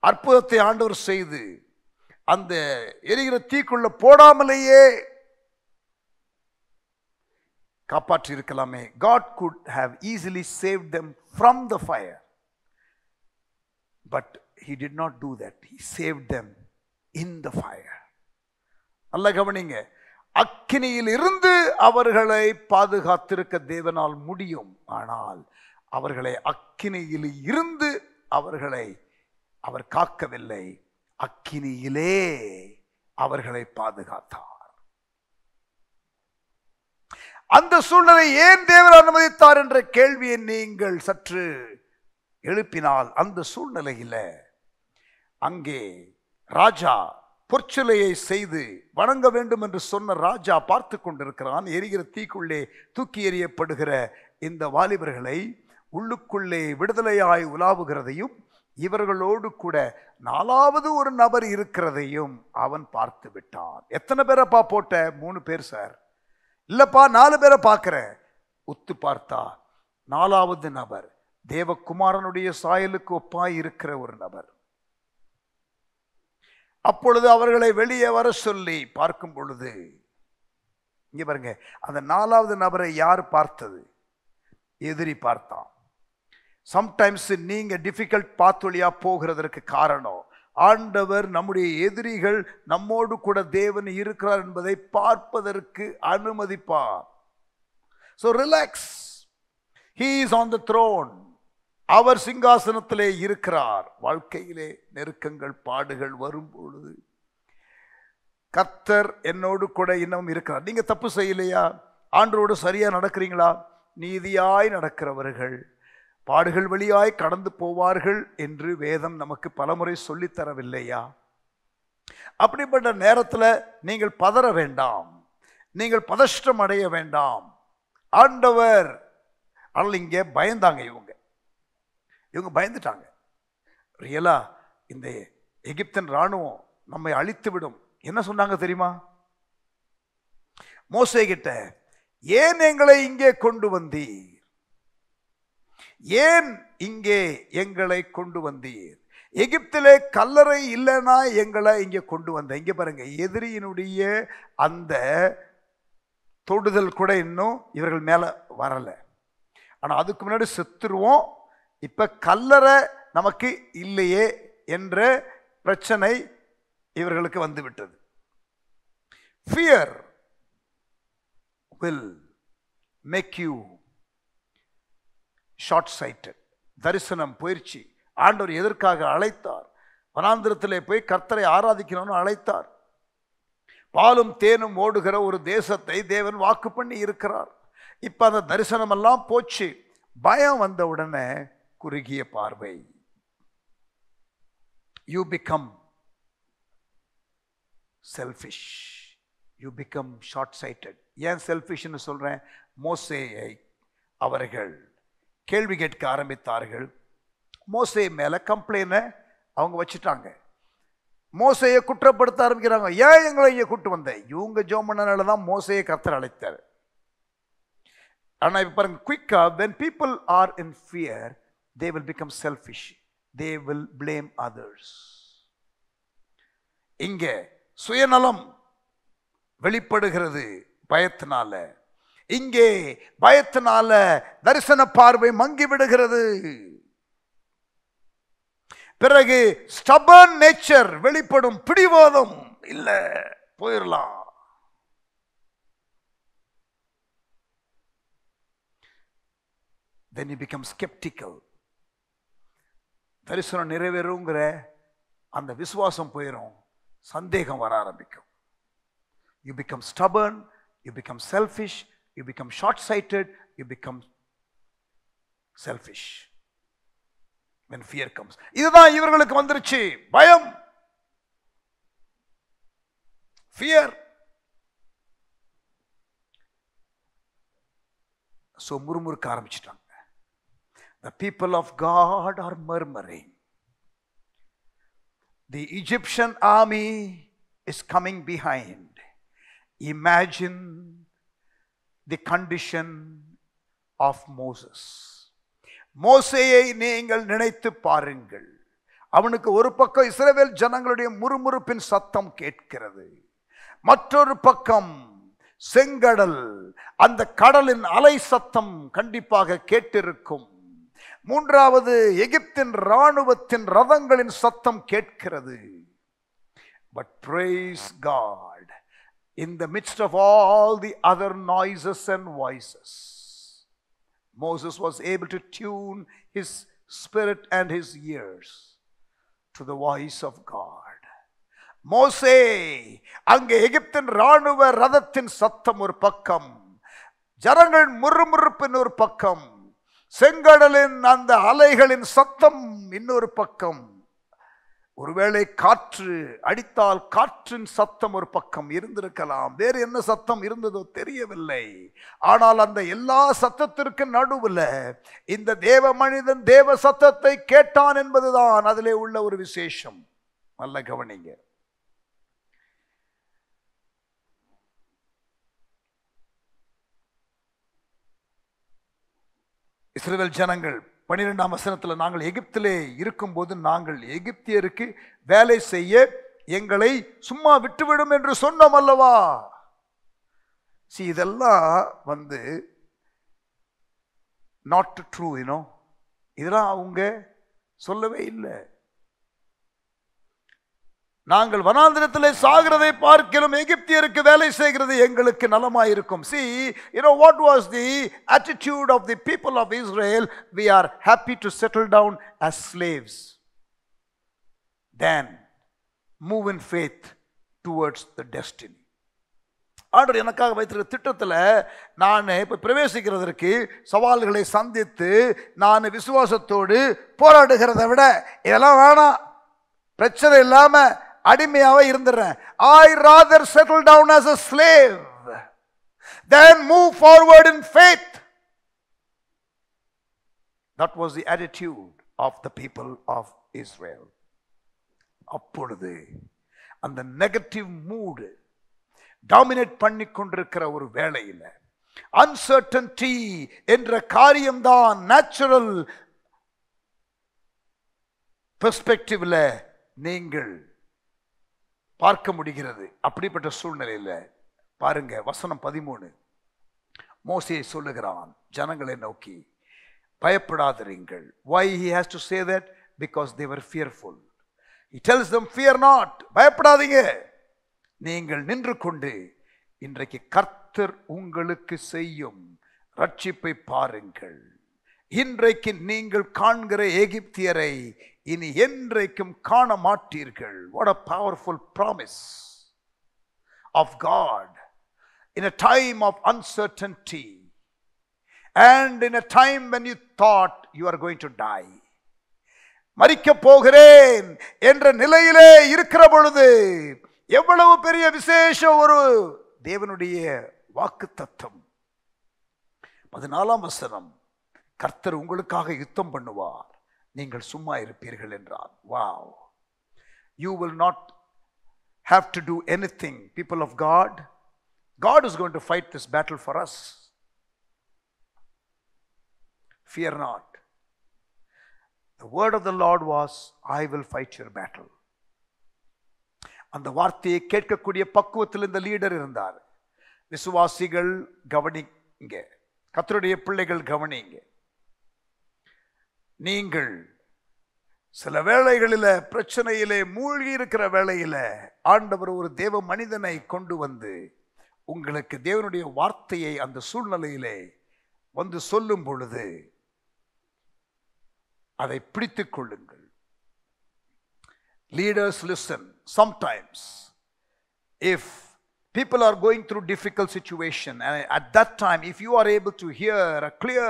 அற்புதத்தை ஆண்டவர் செய்து அந்த எரிகிற தீக்குள்ள போடாமலேயே காப்பாற்றி இருக்கலாமே. God could have easily saved them from the fire, but He did not do that. He saved them in the fire. நல்ல கவனிங்க, அக்கினியில் இருந்து அவர்களை பாதுகாத்திருக்க தேவனால் முடியும். ஆனால் அவர்களை அக்கினியில் இருந்து அவர்களை அவர் காக்கவில்லை, அக்கினியிலே அவர்களை பாதுகாத்தார். அந்த சூழ்நிலை ஏன் தேவன் அனுமதித்தார் என்ற கேள்வியை நீங்கள் சற்று எழுப்பினால், அந்த சூழ்நிலையில் அங்கே ராஜா பொற்சிலையை செய்து வணங்க வேண்டும் என்று சொன்ன ராஜா பார்த்து கொண்டிருக்கிறான். எரிகிற தீக்குள்ளே தூக்கி எறியப்படுகிற இந்த வாலிபர்களை உள்ளுக்குள்ளே விடுதலையாய் உலாவுகிறதையும் இவர்களோடு கூட 4வது ஒரு நபர் இருக்கிறதையும் அவன் பார்த்து விட்டான். எத்தனை பேரப்பா போட்ட? 3 பேர் சார். இல்லப்பா 4 பேரை பார்க்கிறேன். உத்து பார்த்தா 4வது நபர் தேவகுமாரனுடைய சாயலுக்கு ஒப்பாய் இருக்கிற ஒரு நபர். அப்பொழுது அவர்களை வெளியே வர சொல்லி பார்க்கும் பொழுது இங்க பாருங்க, அந்த 4வது நபரை யார் பார்த்தது? எதிரி பார்த்தான். சம்டைம்ஸ் நீங்க டிஃபிகல்ட் பாத் வழியா போகிறதற்கு காரணம் ஆண்டவர் நம்முடைய எதிரிகள் நம்மோடு கூட தேவன் இருக்கிறார் என்பதை பார்ப்பதற்கு அனுமதிப்பார். So relax. He is on the throne. அவர் சிங்காசனத்திலே இருக்கிறார். வாழ்க்கையிலே நெருக்கங்கள் பாடுகள் வரும் பொழுது கர்த்தர் என்னோடு கூட இன்னும் இருக்கிறார். நீங்க தப்பு செய்யலையா? ஆண்டவரோடு சரியா நடக்கிறீங்களா? நீதியாய் நடக்கிறவர்கள் பாடுகள் வழியாய் கடந்து போவார்கள் என்று வேதம் நமக்கு பலமுறை சொல்லித்தரவில்லையா? அப்படிப்பட்ட நேரத்தில் நீங்கள் பதற வேண்டாம், நீங்கள் பதஷ்டம் அடைய வேண்டாம். ஆண்டவர் ஆனால் இங்கே பயந்தாங்க. இவங்க பயந்துட்டாங்க. ரியலா இந்த எகிப்தின் ராணுவம் நம்மை அழித்து விடும். என்ன சொன்னாங்க தெரியுமா? மோசே கிட்ட, ஏன் எங்களை இங்கே கொண்டு வந்தீர்? ஏன் இங்கே எங்களை கொண்டு வந்தீர்? எகிப்திலே கல்லறை இல்லைன்னா எங்களை இங்கே கொண்டு வந்த. இங்கே பாருங்க, எதிரியினுடைய அந்த தொடுதல் கூட இன்னும் இவர்கள் மேல வரல. ஆனா அதுக்கு முன்னாடி செத்துருவோம். இப்ப கல்லறை நமக்கு இல்லையே என்ற பிரச்சனை இவர்களுக்கு வந்துவிட்டது. Fear will make you short sighted. தரிசனம் போயிடுச்சு. ஆண்டவர் எதற்காக அழைத்தார்? வனாந்திரத்திலே போய் கர்த்தரை ஆராதிக்கணும்னு அழைத்தார். பாலும் தேனும் ஓடுகிற ஒரு தேசத்தை தேவன் வாக்கு பண்ணி இருக்கிறார். இப்ப அந்த தரிசனம் எல்லாம் போச்சு. பயம் வந்த உடனே குறுகிய பார்வை. You become selfish. You become short sighted. ஏன் செல்ஃபிஷ்னு சொல்றேன்? மோசேயை அவர்கள் கேள்வி கேட்க ஆரம்பித்தார்கள். மோசே மேல கம்ப்ளைண்ட் அவங்க வச்சுட்டாங்க. மோசையை குற்றப்படுத்த ஆரம்பிக்கிறாங்க. ஏன் எங்களை இங்கே கூட்டு வந்த? இவங்க ஜெபம் பண்ணனால தான் மோசையை கர்த்தர் அழைத்தார். ஆனா இப்ப பாருங்க, குயிக்கா when people are in fear they will become selfish. They will blame others. இங்கே சுயநலம் வெளிப்படுகிறது பயத்தினால. இங்கே பயத்தினால தரிசன பார்வை மங்கி விடுகிறது. பிறகு stubborn nature வெளிப்படும். பிடிவாதம் இல்ல, போயிடலாம். Then you become skeptical. தரிசனம் நிறைவேறுங்கிற அந்த விசுவாசம் போயிடும், சந்தேகம் வர ஆரம்பிக்கும். You become stubborn, you become selfish, you become short-sighted, you become selfish when fear comes. இதுதான் இவர்களுக்கு வந்துருச்சு, பயம், fear. So முறுமுறுக்க ஆரம்பிச்சிட்டாங்க. The people of God are murmuring. The Egyptian army is coming behind. Imagine the condition of Moses. மோசேயை நீங்கள் நினைத்து பாருங்கள். அவனுக்கு ஒரு பக்கம் இஸ்ரவேல் ஜனங்களுடைய முறுமுறுப்பின் சத்தம் கேட்கிறது, மற்றொரு பக்கம் செங்கடல், அந்த கடலின் அலை சத்தம் கண்டிப்பாக கேட்டிருக்கும். மூன்றாவது எகிப்தின் இராணுவத்தின் ரதங்களின் சத்தம் கேட்கிறது. But praise God, in the midst of all the other noises and voices, Moses was able to tune his spirit and his ears to the voice of God. மோசே அங்கே எகிப்தின் இராணுவ ரதத்தின் சத்தம் ஒரு பக்கம், ஜனங்கள் முறுமுறுப்பின் ஒரு பக்கம், செங்கடலின் அந்த அலைகளின் சத்தம் இன்னொரு பக்கம். ஒருவேளை காற்று அடித்தால் காற்றின் சத்தம் ஒரு பக்கம் இருந்திருக்கலாம், வேறு என்ன சத்தம் இருந்ததோ தெரியவில்லை. ஆனால் அந்த எல்லா சத்தத்திற்கு நடுவில் இந்த தேவ மனிதன் தேவ சத்தத்தை கேட்டான் என்பதுதான் அதிலே உள்ள ஒரு விசேஷம். நல்ல கவனிங்க. இஸ்ரவேல் ஜனங்கள் 12ஆம் வசனத்தில், நாங்கள் எகிப்திலே இருக்கும்போது நாங்கள் எகிப்தியருக்கு வேலை செய்ய எங்களை சும்மா விட்டுவிடும் என்று சொன்னோம் அல்லவா? இதெல்லாம் நாட் ட்ரூ. இதெல்லாம் அவங்க சொல்லவே இல்லை. நாங்கள் வனாந்திரத்திலே சாகிறதை பார்க்கிறோம், எகிப்தியருக்கு வேலை செய்கிறது எங்களுக்கு நலமாயிருக்கும். See, what was the attitude of the people of Israel? We are happy to settle down as slaves, then move in faith towards the destiny. ஆண்டவர் எனக்காக வைத்திருக்கிற திட்டத்தில் நான் இப்போ பிரவேசிக்கிறதற்கு சவால்களை சந்தித்து நான் விசுவாசத்தோடு போராடுகிறத விட இதெல்லாம் வேணாம், பிரச்சனை இல்லாமல் அடிமையாவே இருந்துறேன். I rather settle down as a slave than move forward in faith. That was the attitude of the people of Israel. அப்பொழுது அந்த நெகட்டிவ் மூடு டாமினேட் பண்ணி கொண்டிருக்கிற ஒரு வேளையில் அன்சர்டன்டி என்ற காரியம்தான் நேச்சுரல் பெர்ஸ்பெக்டிவ்ல நீங்கள் பார்க்க முடிகிறது. அப்படிப்பட்ட சூழ்நிலையில் பாருங்க, வசனம் 13 மோசே சொல்லுகிறான் ஜனங்களை நோக்கி, பயப்படாதிருங்கள். Why he has to say that? because they were fearful. He tells them, fear not, பயப்படாதீங்க, நீங்கள் நின்று கொண்டு இன்றைக்கு கர்த்தர் உங்களுக்கு செய்யும் ரட்சிப்பை பாருங்கள். இன்றைக்கு நீங்கள் காண்கிற எகிப்தியரை இனி என்றைக்கும் காண மாட்டீர்கள். What a powerful promise of God in a time of uncertainty and in a time when you thought you are going to die. மரிக்க போகிறேன் என்ற நிலையிலே இருக்கிற பொழுது எவ்வளவு பெரிய விசேஷ ஒரு தேவனுடைய வாக்குத்தத்தம். 14ஆம் வசனம், கர்த்தர் உங்களுக்காக யுத்தம் பண்ணுவார், நீங்கள் சும்மா இருப்பீர்கள் என்றார். Wow! You will not have to do anything, people of God. God is going to fight this battle for us. Fear not. The word of the Lord was, I will fight your battle. அந்த வார்த்தையை கேட்கக்கூடிய பக்குவத்தில் இந்த leader இருந்தார். விசுவாசிகள் கவனிங்க, கர்த்தருடைய பிள்ளைகள் கவனிங்க. நீங்கள் சில வேளைகளில் பிரச்சனையிலே மூழ்கி இருக்கிற வேளையில் ஆண்டவர் ஒரு தேவ மனிதனை கொண்டு வந்து உங்களுக்கு தேவனுடைய வார்த்தையை அந்த சூழ்நிலையிலே வந்து சொல்லும் பொழுது அதை பிடித்துக் கொள்ளுங்கள். Leaders listen. Sometimes if people are going through difficult situation, and at that time if you are able to hear a clear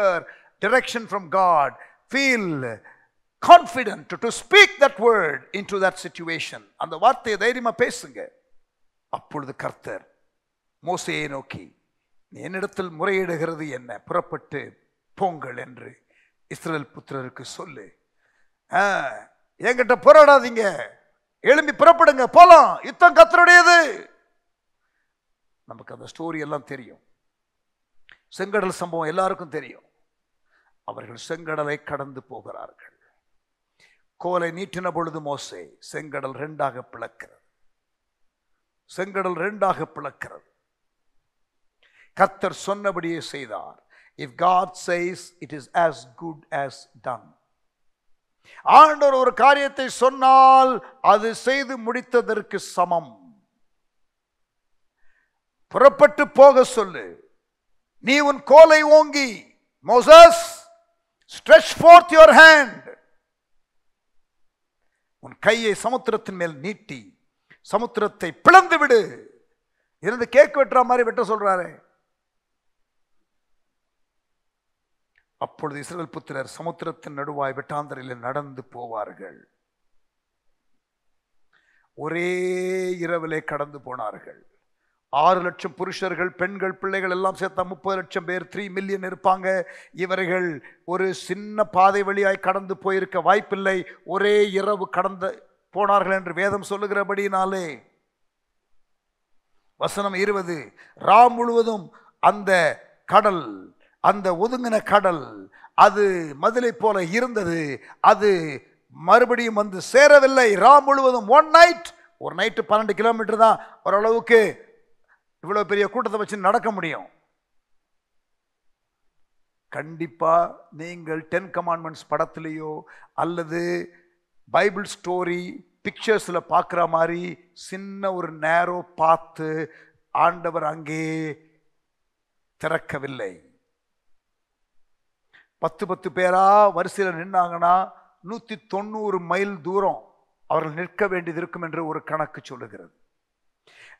direction from God, feel confident to speak that word into that situation. அந்த வார்த்தையை தைரியமா பேசுங்க. அப்பொழுது கர்த்தர் மோசேயை நோக்கி, நீ என்னிடத்தில் முறையிடுகிறது என்ன? புறப்பட்டு போங்கள் என்று இஸ்ரவேல் புத்திரருக்கு சொல்லு. என்கிட்ட போராடாதீங்க, எழும்பி புறப்படுங்க, போலாம், யுத்தம் கர்த்தருடையது. நமக்கு அந்த ஸ்டோரி எல்லாம் தெரியும். செங்கடல் சம்பவம் எல்லாருக்கும் தெரியும். அவர்கள் செங்கடலை கடந்து போகிறார்கள். கோலை நீட்டின பொழுது மோசே செங்கடல் 2ஆக பிளக்கிறது. செங்கடல் 2ஆக பிளக்கிறது. கர்த்தர் சொன்னபடியே செய்தார். If God says, it is as good as done. ஆண்டவர் ஒரு காரியத்தை சொன்னால் அது செய்து முடித்ததற்கு சமம். புறப்பட்டு போக சொல்லு. நீ உன் கோலை ஓங்கி, Moses, stretch forth your hand. உன் கையை சமுத்திரத்தின் மேல் நீட்டி சமுத்திரத்தை பிளந்து விடு. இருந்து கேக் வெட்டுற மாதிரி வெட்ட சொல்றாரு. அப்பொழுது இஸ்ரவேல் புத்திரர் சமுத்திரத்தின் நடுவாய் வெட்டாந்தரையில் நடந்து போவார்கள். ஒரே இரவிலே கடந்து போனார்கள். 6 லட்சம் புருஷர்கள், பெண்கள், பிள்ளைகள் எல்லாம் சேர்த்தா 30 லட்சம் பேர், 3 மில்லியன் இருப்பாங்க. இவர்கள் ஒரு சின்ன பாதை வழியாய் கடந்து போயிருக்க வாய்ப்பில்லை. ஒரே இரவு கடந்து போனார்கள் என்று வேதம் சொல்லுகிறபடினாலே வசனம் 20, ரா முழுவதும் அந்த கடல், அந்த ஒதுங்கின கடல், அது மதிலை போல இருந்தது. அது மறுபடியும் வந்து சேரவில்லை. ரா முழுவதும் one night, ஒரு நைட்டு 12 கிலோமீட்டர் தான். ஓரளவுக்கு இவ்வளவு பெரிய கூட்டத்தை வச்சு நடக்க முடியும். கண்டிப்பா நீங்கள் 10 கமாண்ட்மெண்ட்ஸ் படத்திலேயோ அல்லது பைபிள் ஸ்டோரி பிக்சர்ஸ்ல பார்க்குற மாதிரி சின்ன ஒரு நேரோ பார்த்து ஆண்டவர் அங்கே திறக்கவில்லை. 10 பேரா வரிசையில் நின்னாங்கன்னா 190 மைல் தூரம் அவர்கள் நிற்க வேண்டியது இருக்கும் என்று ஒரு கணக்கு சொல்லுகிறது.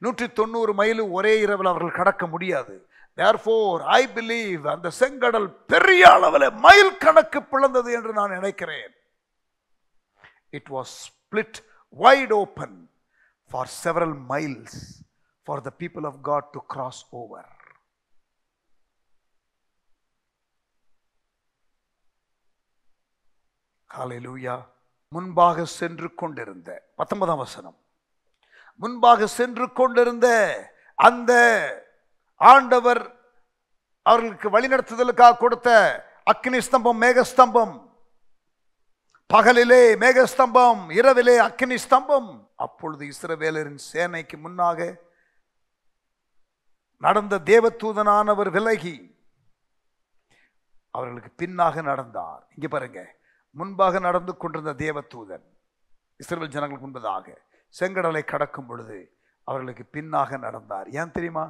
190 மைல் ஒரே இரவில் அவர்கள் கடக்க முடியாது. Therefore, I believe அந்த செங்கடல் பெரிய அளவில் மைல் கணக்கு பிளந்தது என்று நான் நினைக்கிறேன். It was split wide open for several miles for the people of God to cross over. Hallelujah. முன்பாக சென்று கொண்டிருந்த 19ஆம் வசனம், முன்பாக சென்று கொண்டிருந்த அந்த ஆண்டவர் அவர்களுக்கு வழிநடத்துதலுக்காக கொடுத்த அக்கினி ஸ்தம்பம், மேகஸ்தம்பம், பகலிலே மேகஸ்தம்பம், இரவிலே அக்கினி ஸ்தம்பம். அப்பொழுது இஸ்ரவேலரின் சேனைக்கு முன்னாக நடந்த தேவதூதனானவர் விலகி அவர்களுக்கு பின்னாக நடந்தார். இங்க பாருங்க, முன்பாக நடந்து கொண்டிருந்த தேவதூதன் இஸ்ரவேல் ஜனங்களுக்கு முன்பதாக செங்கடலை கடக்கும் பொழுது அவர்களுக்கு பின்னாக நடந்தார். ஏன் தெரியுமா?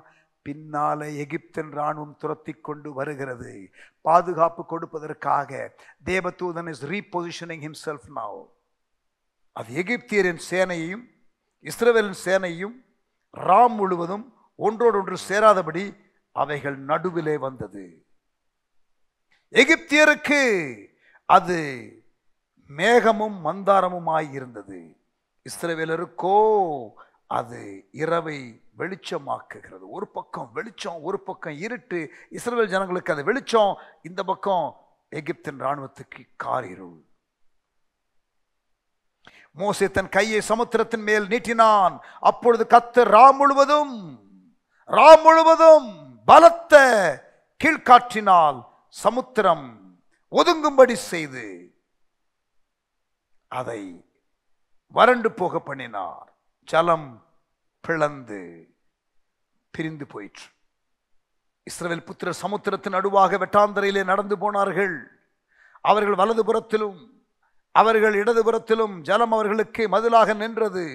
பின்னால எகிப்தின் ராணுவம் துரத்தி கொண்டு வருகிறது. பாதுகாப்பு கொடுப்பதற்காக தேவதூதன் இஸ் ரீபொசிஷனிங் ஹிம்செல்ஃப் நவ். அது எகிப்தியரின் சேனையையும் இஸ்ரவேலின் சேனையும் ராம் முழுவதும் ஒன்றோடு ஒன்று சேராதபடி அவைகள் நடுவிலே வந்தது. எகிப்தியருக்கு அது மேகமும் மந்தாரமுமாய் இருந்தது. இஸ்ரவேலருக்கோ அது இரவை வெளிச்சமாக்குகிறது. ஒரு பக்கம் வெளிச்சம், ஒரு பக்கம் இருட்டு. இஸ்ரவேல் ஜனங்களுக்கு அது வெளிச்சம், இந்த பக்கம் எகிப்தின் ராணுவத்துக்கு காரிருள். மோசே தன் கையை சமுத்திரத்தின் மேல் நீட்டினான். அப்பொழுது கர்த்தர் ராம் முழுவதும் பலத்த கீழ்காற்றினால் சமுத்திரம் ஒதுங்கும்படி செய்து அதை வறண்டு போக பண்ணினார். ஜலம் பிளந்து பிரிந்து போயிற்று. இஸ்ரவேல் புத்திரர் சமுத்திரத்தின் நடுவாக வெட்டாந்தரையிலே நடந்து போனார்கள். அவர்கள் வலதுபுறத்திலும் அவர்கள் இடதுபுறத்திலும் ஜலம் அவர்களுக்கு மதிலாக நின்றது.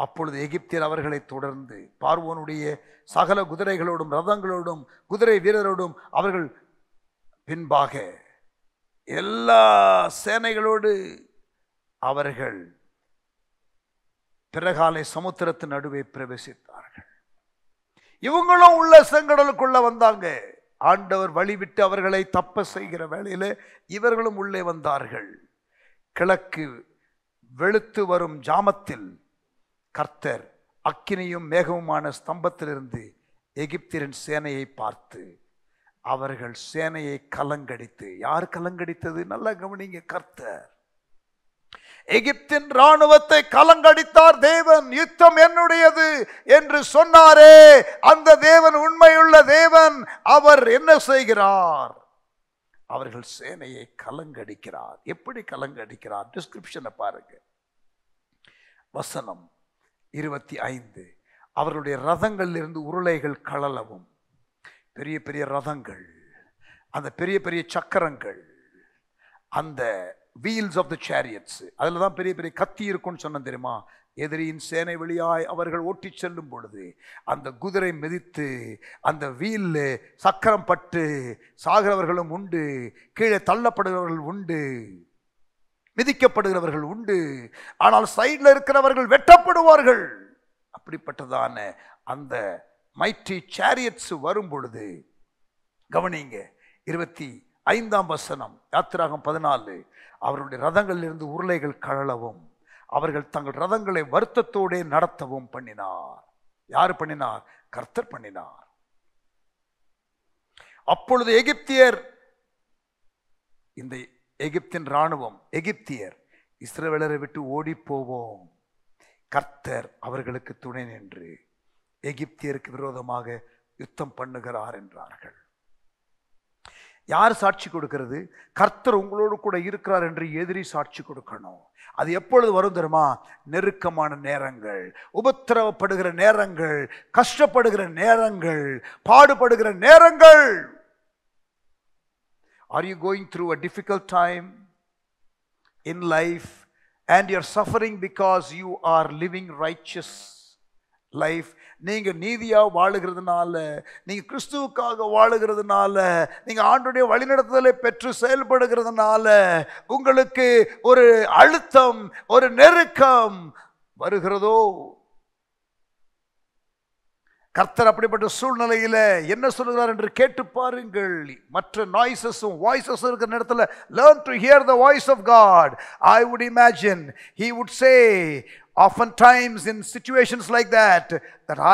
அப்பொழுது எகிப்தியர் அவர்களை தொடர்ந்து பார்வோனுடைய சகல குதிரைகளோடும் ரதங்களோடும் குதிரை வீரரோடும் அவர்கள் பின்பாக எல்லா சேனைகளோடு அவர்கள் பிறகாலை சமுத்திரத்தின் நடுவே பிரவேசித்தார்கள். இவங்களும் உள்ள செங்கடலுக்குள்ள வந்தாங்க. ஆண்டவர் வழிவிட்டு அவர்களை தப்ப செய்கிற வேளையில இவர்களும் உள்ளே வந்தார்கள். கிழக்கு வெளுத்து வரும் ஜாமத்தில் கர்த்தர் அக்கினியும் மேகமுமான ஸ்தம்பத்திலிருந்து எகிப்தியரின் சேனையை பார்த்து அவர்கள் சேனையை கலங்கடித்து, யார் கலங்கடித்தது? நல்லா கவனிங்க. கர்த்தர் எகிப்தின் ராணுவத்தை கலங்கடித்தார். தேவன் யுத்தம் என்னுடையது என்று சொன்னாரே, அந்த தேவன் உண்மையுள்ள தேவன். அவர் என்ன செய்கிறார்? அவர்கள் சேனையை கலங்கடிக்கிறார். எப்படி கலங்கடிக்கிறார்? டிஸ்கிரிப்ஷனை பாருங்க. வசனம் 25. அவர்களுடைய ரதங்களில் இருந்து உருளைகள் கழலவும், பெரிய பெரிய ரதங்கள், அந்த பெரிய பெரிய சக்கரங்கள், அந்த வீல்ஸ் ஆஃப் த சேரியட்ஸ், அதில் தான் பெரிய பெரிய கத்தி இருக்கும்னு சொன்ன தெரியுமா? எதிரியின் சேனை வழியாய் அவர்கள் ஓட்டி செல்லும் பொழுது அந்த குதிரை மிதித்து அந்த வீல் சக்கரம் பட்டு சாகிறவர்களும் உண்டு, கீழே தள்ளப்படுகிறவர்கள் உண்டு, மிதிக்கப்படுகிறவர்கள் உண்டு. ஆனால் சைடில் இருக்கிறவர்கள் வெட்டப்படுவார்கள். அப்படிப்பட்டதான அந்த மைட்டி சேரியட்ஸ் வரும் பொழுது கவனிங்க. 25ஆம் வசனம், யாத்திராகம் 14. அவருடைய ரதங்களிலிருந்து உருளைகள் கழலவும் அவர்கள் தங்கள் ரதங்களை வருத்தத்தோடு நடத்தவும் பண்ணினார். யார் பண்ணினார்? கர்த்தர் பண்ணினார். அப்பொழுது எகிப்தியர், இந்த எகிப்தின் ராணுவம், எகிப்தியர் இஸ்ரவேலரை விட்டு ஓடி போவோம், கர்த்தர் அவர்களுக்கு துணை நின்று எகிப்தியருக்கு விரோதமாக யுத்தம் பண்ணுகிறார் என்றார்கள். யார் சாட்சி கொடுக்கிறது? கர்த்தர் உங்களோடு கூட இருக்கிறார் என்று எதிரி சாட்சி கொடுக்கணும். அது எப்பொழுது வரும் தெரியுமா? நெருக்கமான நேரங்கள், உபத்திரவப்படுகிற நேரங்கள், கஷ்டப்படுகிற நேரங்கள், பாடுபடுகிற நேரங்கள். Are you going through a difficult time in life and you're suffering because you are living righteous life? நீங்க நீதியா வாழுகிறதுனால, நீங்க கிறிஸ்துவுக்காக வாழுகிறதுனால, நீங்க ஆண்டவருடைய வழிநடத்துதலை பெற்று செயல்படுகிறதுனால உங்களுக்கு ஒரு அழுத்தம், ஒரு நெருக்கம் வருகிறதோ? கர்த்தர் அப்படிப்பட்ட சூழ்நிலையில என்ன சொல்கிறார் என்று கேட்டு பாருங்கள். மற்ற நாய்ஸஸும் வாய்ஸஸும் இருக்கிற இடத்துல learn to hear the voice of God. I would imagine he would say oftentimes in situations like that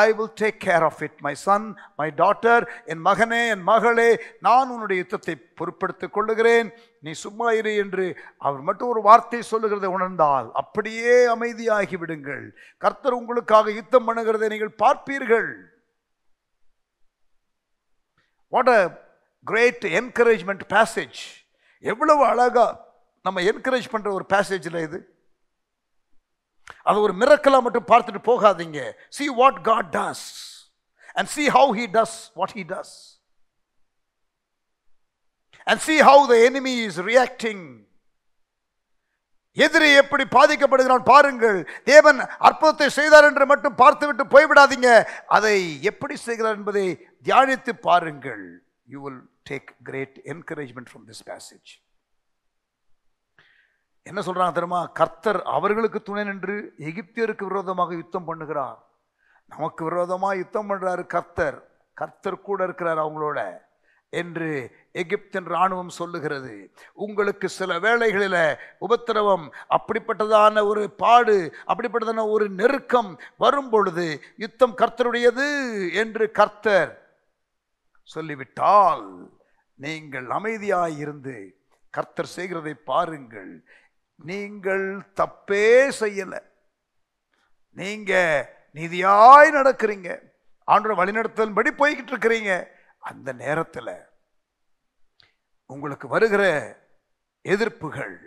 I will take care of it, my son, my daughter, என் மகனே, என் மகளே, நான் உன்னுடைய யுத்தத்தை பொறுப்படுத்திக் கொள்ளுகிறேன், நீ சும்மா இரு என்று அவர் மட்டும் ஒரு வார்த்தை சொல்லுகிறதை உணர்ந்தால் அப்படியே அமைதியாகி விடுங்கள். கர்த்தர் உங்களுக்காக யுத்தம் பண்ணுகிறதை நீங்கள் பார்ப்பீர்கள். What a great encouragement passage. எவ்வளவு அழகா நம்ம என்கரேஜ் பண்ற ஒரு பேசேஜ்ல இது. அது ஒரு மிரக்கலா மட்டும் பார்த்துட்டு போகாதீங்க. See what God does and see how he does what he does and see how the enemy is reacting எதிரி எப்படி பாதிக்கப்படுகிறான் பாருங்கள். தேவன் அற்புதத்தை செய்தார் என்று மட்டும் பார்த்துவிட்டு போய்விடாதீங்க. அதை எப்படி செய்கிறார் என்பதை தியானித்து பாருங்கள். You will take great encouragement from this passage. என்ன சொல்றாங்க தெரியுமா? கர்த்தர் அவர்களுக்கு துணை நின்று எகிப்தியருக்கு விரோதமாக யுத்தம் பண்ணுகிறார். நமக்கு விரோதமாக யுத்தம் பண்றாரு கர்த்தர். கர்த்தர் கூட இருக்கிறார் அவங்களோட என்று எகிப்தின் இராணுவம் சொல்லுகிறது. உங்களுக்கு சில வேளைகளில் உபத்திரவம், அப்படிப்பட்டதான ஒரு பாடு, அப்படிப்பட்டதான ஒரு நெருக்கம் வரும் பொழுது யுத்தம் கர்த்தருடையது என்று கர்த்தர் சொல்லிவிட்டால் நீங்கள் அமைதியாயிருந்து கர்த்தர் செய்கிறதை பாருங்கள். நீங்கள் தப்பே செய்யல, நீங்க நீதியாய் நடக்கிறீங்க, ஆண்டவர் வழிநடத்தலின்படி போய்கிட்டு இருக்கிறீங்க. அந்த நேரத்தில் உங்களுக்கு வருகிற எதிர்ப்புகள்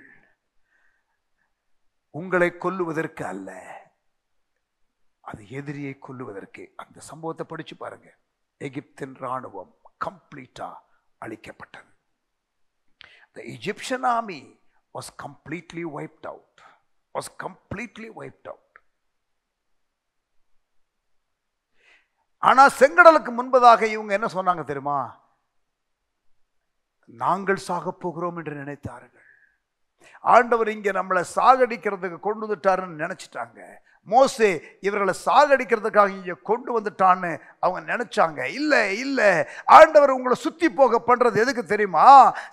உங்களை கொல்லுவதற்கு அல்ல, அது எதிரியை கொல்லுவதற்கு. அந்த சம்பவத்தை படிச்சு பாருங்க. எகிப்தின் இராணுவம் கம்ப்ளீட்டா அழிக்கப்பட்டது. The Egyptian army was completely wiped out. ஆனா செங்கடலுக்கு முன்பதாக இவங்க என்ன சொன்னாங்க தெரியுமா? நாங்கள் சாக போகிறோம் என்று நினைத்தார்கள். ஆண்டவர் இங்க நம்மளை சாகடிக்கிறதுக்கு கொண்டு வந்துட்டாருன்னு நினைச்சிட்டாங்க. மோசே இவர்களை சாகடிக்கிறதுக்காக இங்க கொண்டு வந்துட்டான்னு அவங்க நினைச்சாங்க. இல்ல இல்ல, ஆண்டவர் உங்களை சுத்தி போக பண்றது எதுக்கு தெரியுமா?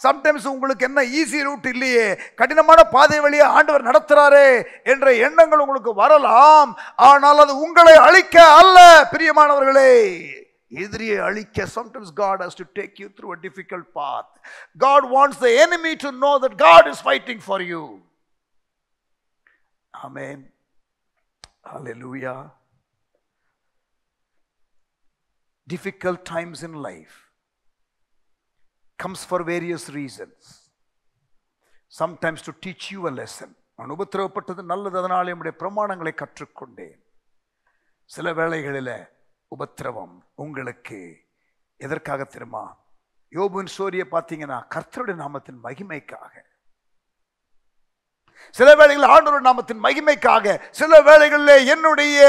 சம்டைம்ஸ் உங்களுக்கு என்ன ஈஸி ரூட் இல்லையே, கடினமான பாதை வழியே ஆண்டவர் நடத்துறாரே என்ற எண்ணங்கள் உங்களுக்கு வரலாம். ஆனால் அது உங்களை அழிக்க அல்ல பிரியமானவர்களே, எதிரியை அழிக்க. Sometimes God has to take you through a difficult path. God wants the enemy to know that God is fighting for you. Amen. Hallelujah. Difficult times in life comes for various reasons. Sometimes to teach you a lesson. நான் உபத்திரவப்பட்டது நல்லது, அதனாலே என்னுடைய பிரமாணங்களை கற்றுக்கொண்டேன். சில வேளைகளில் உபத்திரவம் உங்களுக்கு எதற்காக தெரியுமா? யோபுவின் ஸ்டோரியை பார்த்தீங்கன்னா கர்த்தருடைய நாமத்தின் மகிமைக்காக, சில வேளைகளில் ஆண்டவருடைய நாமத்தின் மகிமைக்காக, சில வேளைகளில் என்னுடைய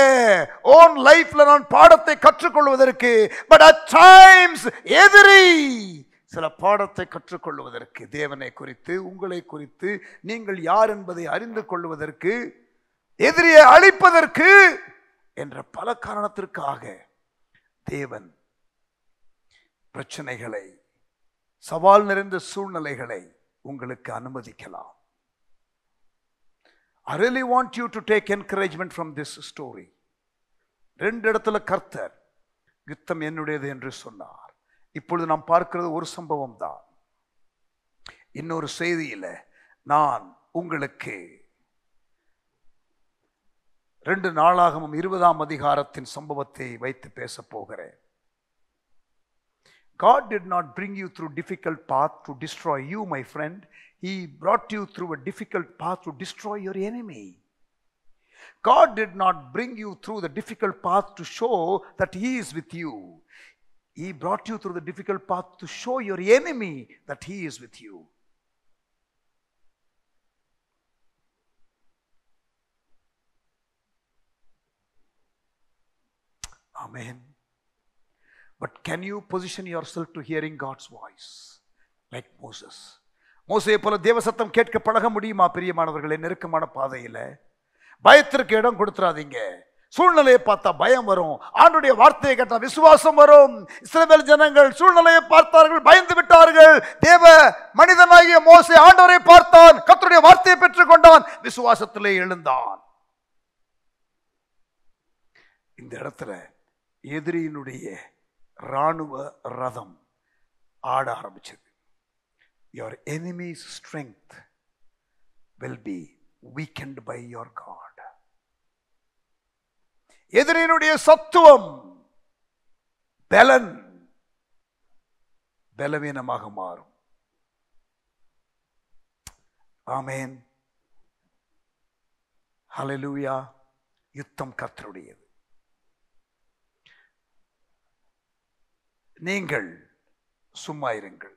ஓன் லைஃப்ல நான் பாடத்தை கற்றுக்கொள்வதற்கு, பட் அட் டைம்ஸ் எதிரி சில பாடத்தை கற்றுக்கொள்வதற்கு, தேவனை குறித்து, உங்களை குறித்து, நீங்கள் யார் என்பதை அறிந்து கொள்வதற்கு, எதிரியை அழிப்பதற்கு என்ற பல காரணத்திற்காக தேவன் பிரச்சனைகளை, சவால் நிறைந்த சூழ்நிலைகளை உங்களுக்கு அனுமதிக்கலாம். I really want you to take encouragement from this story. ரெண்டு இடத்துல கர்த்தர் யுத்தம் என்னுடையது என்று சொன்னார். இப்பொழுது நாம் பார்க்கிறது ஒரு சம்பவம் தான். இன்னொரு செய்தியில நான் உங்களுக்கு 2 நாளாகமம் 20ஆம் அதிகாரத்தின் சம்பவத்தை வைத்து பேச போகிறேன். God did not bring you through difficult path to destroy you, my friend. He brought you through a difficult path to destroy your enemy. God did not bring you through the difficult path to show that He is with you. He brought you through the difficult path to show your enemy that He is with you. Amen. But can you position yourself to hearing God's voice like Moses? மோசேயை போல தேவ சத்தம் கேட்க பழக முடியுமா பிரியமானவர்களே? நெருக்கமான பாதையில பயத்திற்கு இடம் கொடுத்துறாதீங்க. சூழ்நிலையை பார்த்தா பயம் வரும், ஆண்டவருடைய வார்த்தையை கேட்டா விசுவாசம் வரும். இஸ்ரவேல் ஜனங்கள் சூழ்நிலையை பார்த்தார்கள், பயந்து விட்டார்கள். தேவ மனிதனாகிய மோசே ஆண்டவரை பார்த்தான், கர்த்தருடைய வார்த்தையை பெற்றுக் கொண்டான், விசுவாசத்திலே எழுந்தான். இந்த இடத்துல எதிரியினுடைய இராணுவ ரதம் ஆட ஆரம்பிச்சது. Your enemy's strength will be weakened by your God. எதிரியினுடைய சத்துவம், பலன் பலவீனமாக மாறும். ஆமென். ஹல்லேலூயா. யுத்தம் கர்த்தருடையது. நீங்கள் சும்மா இருங்கள்.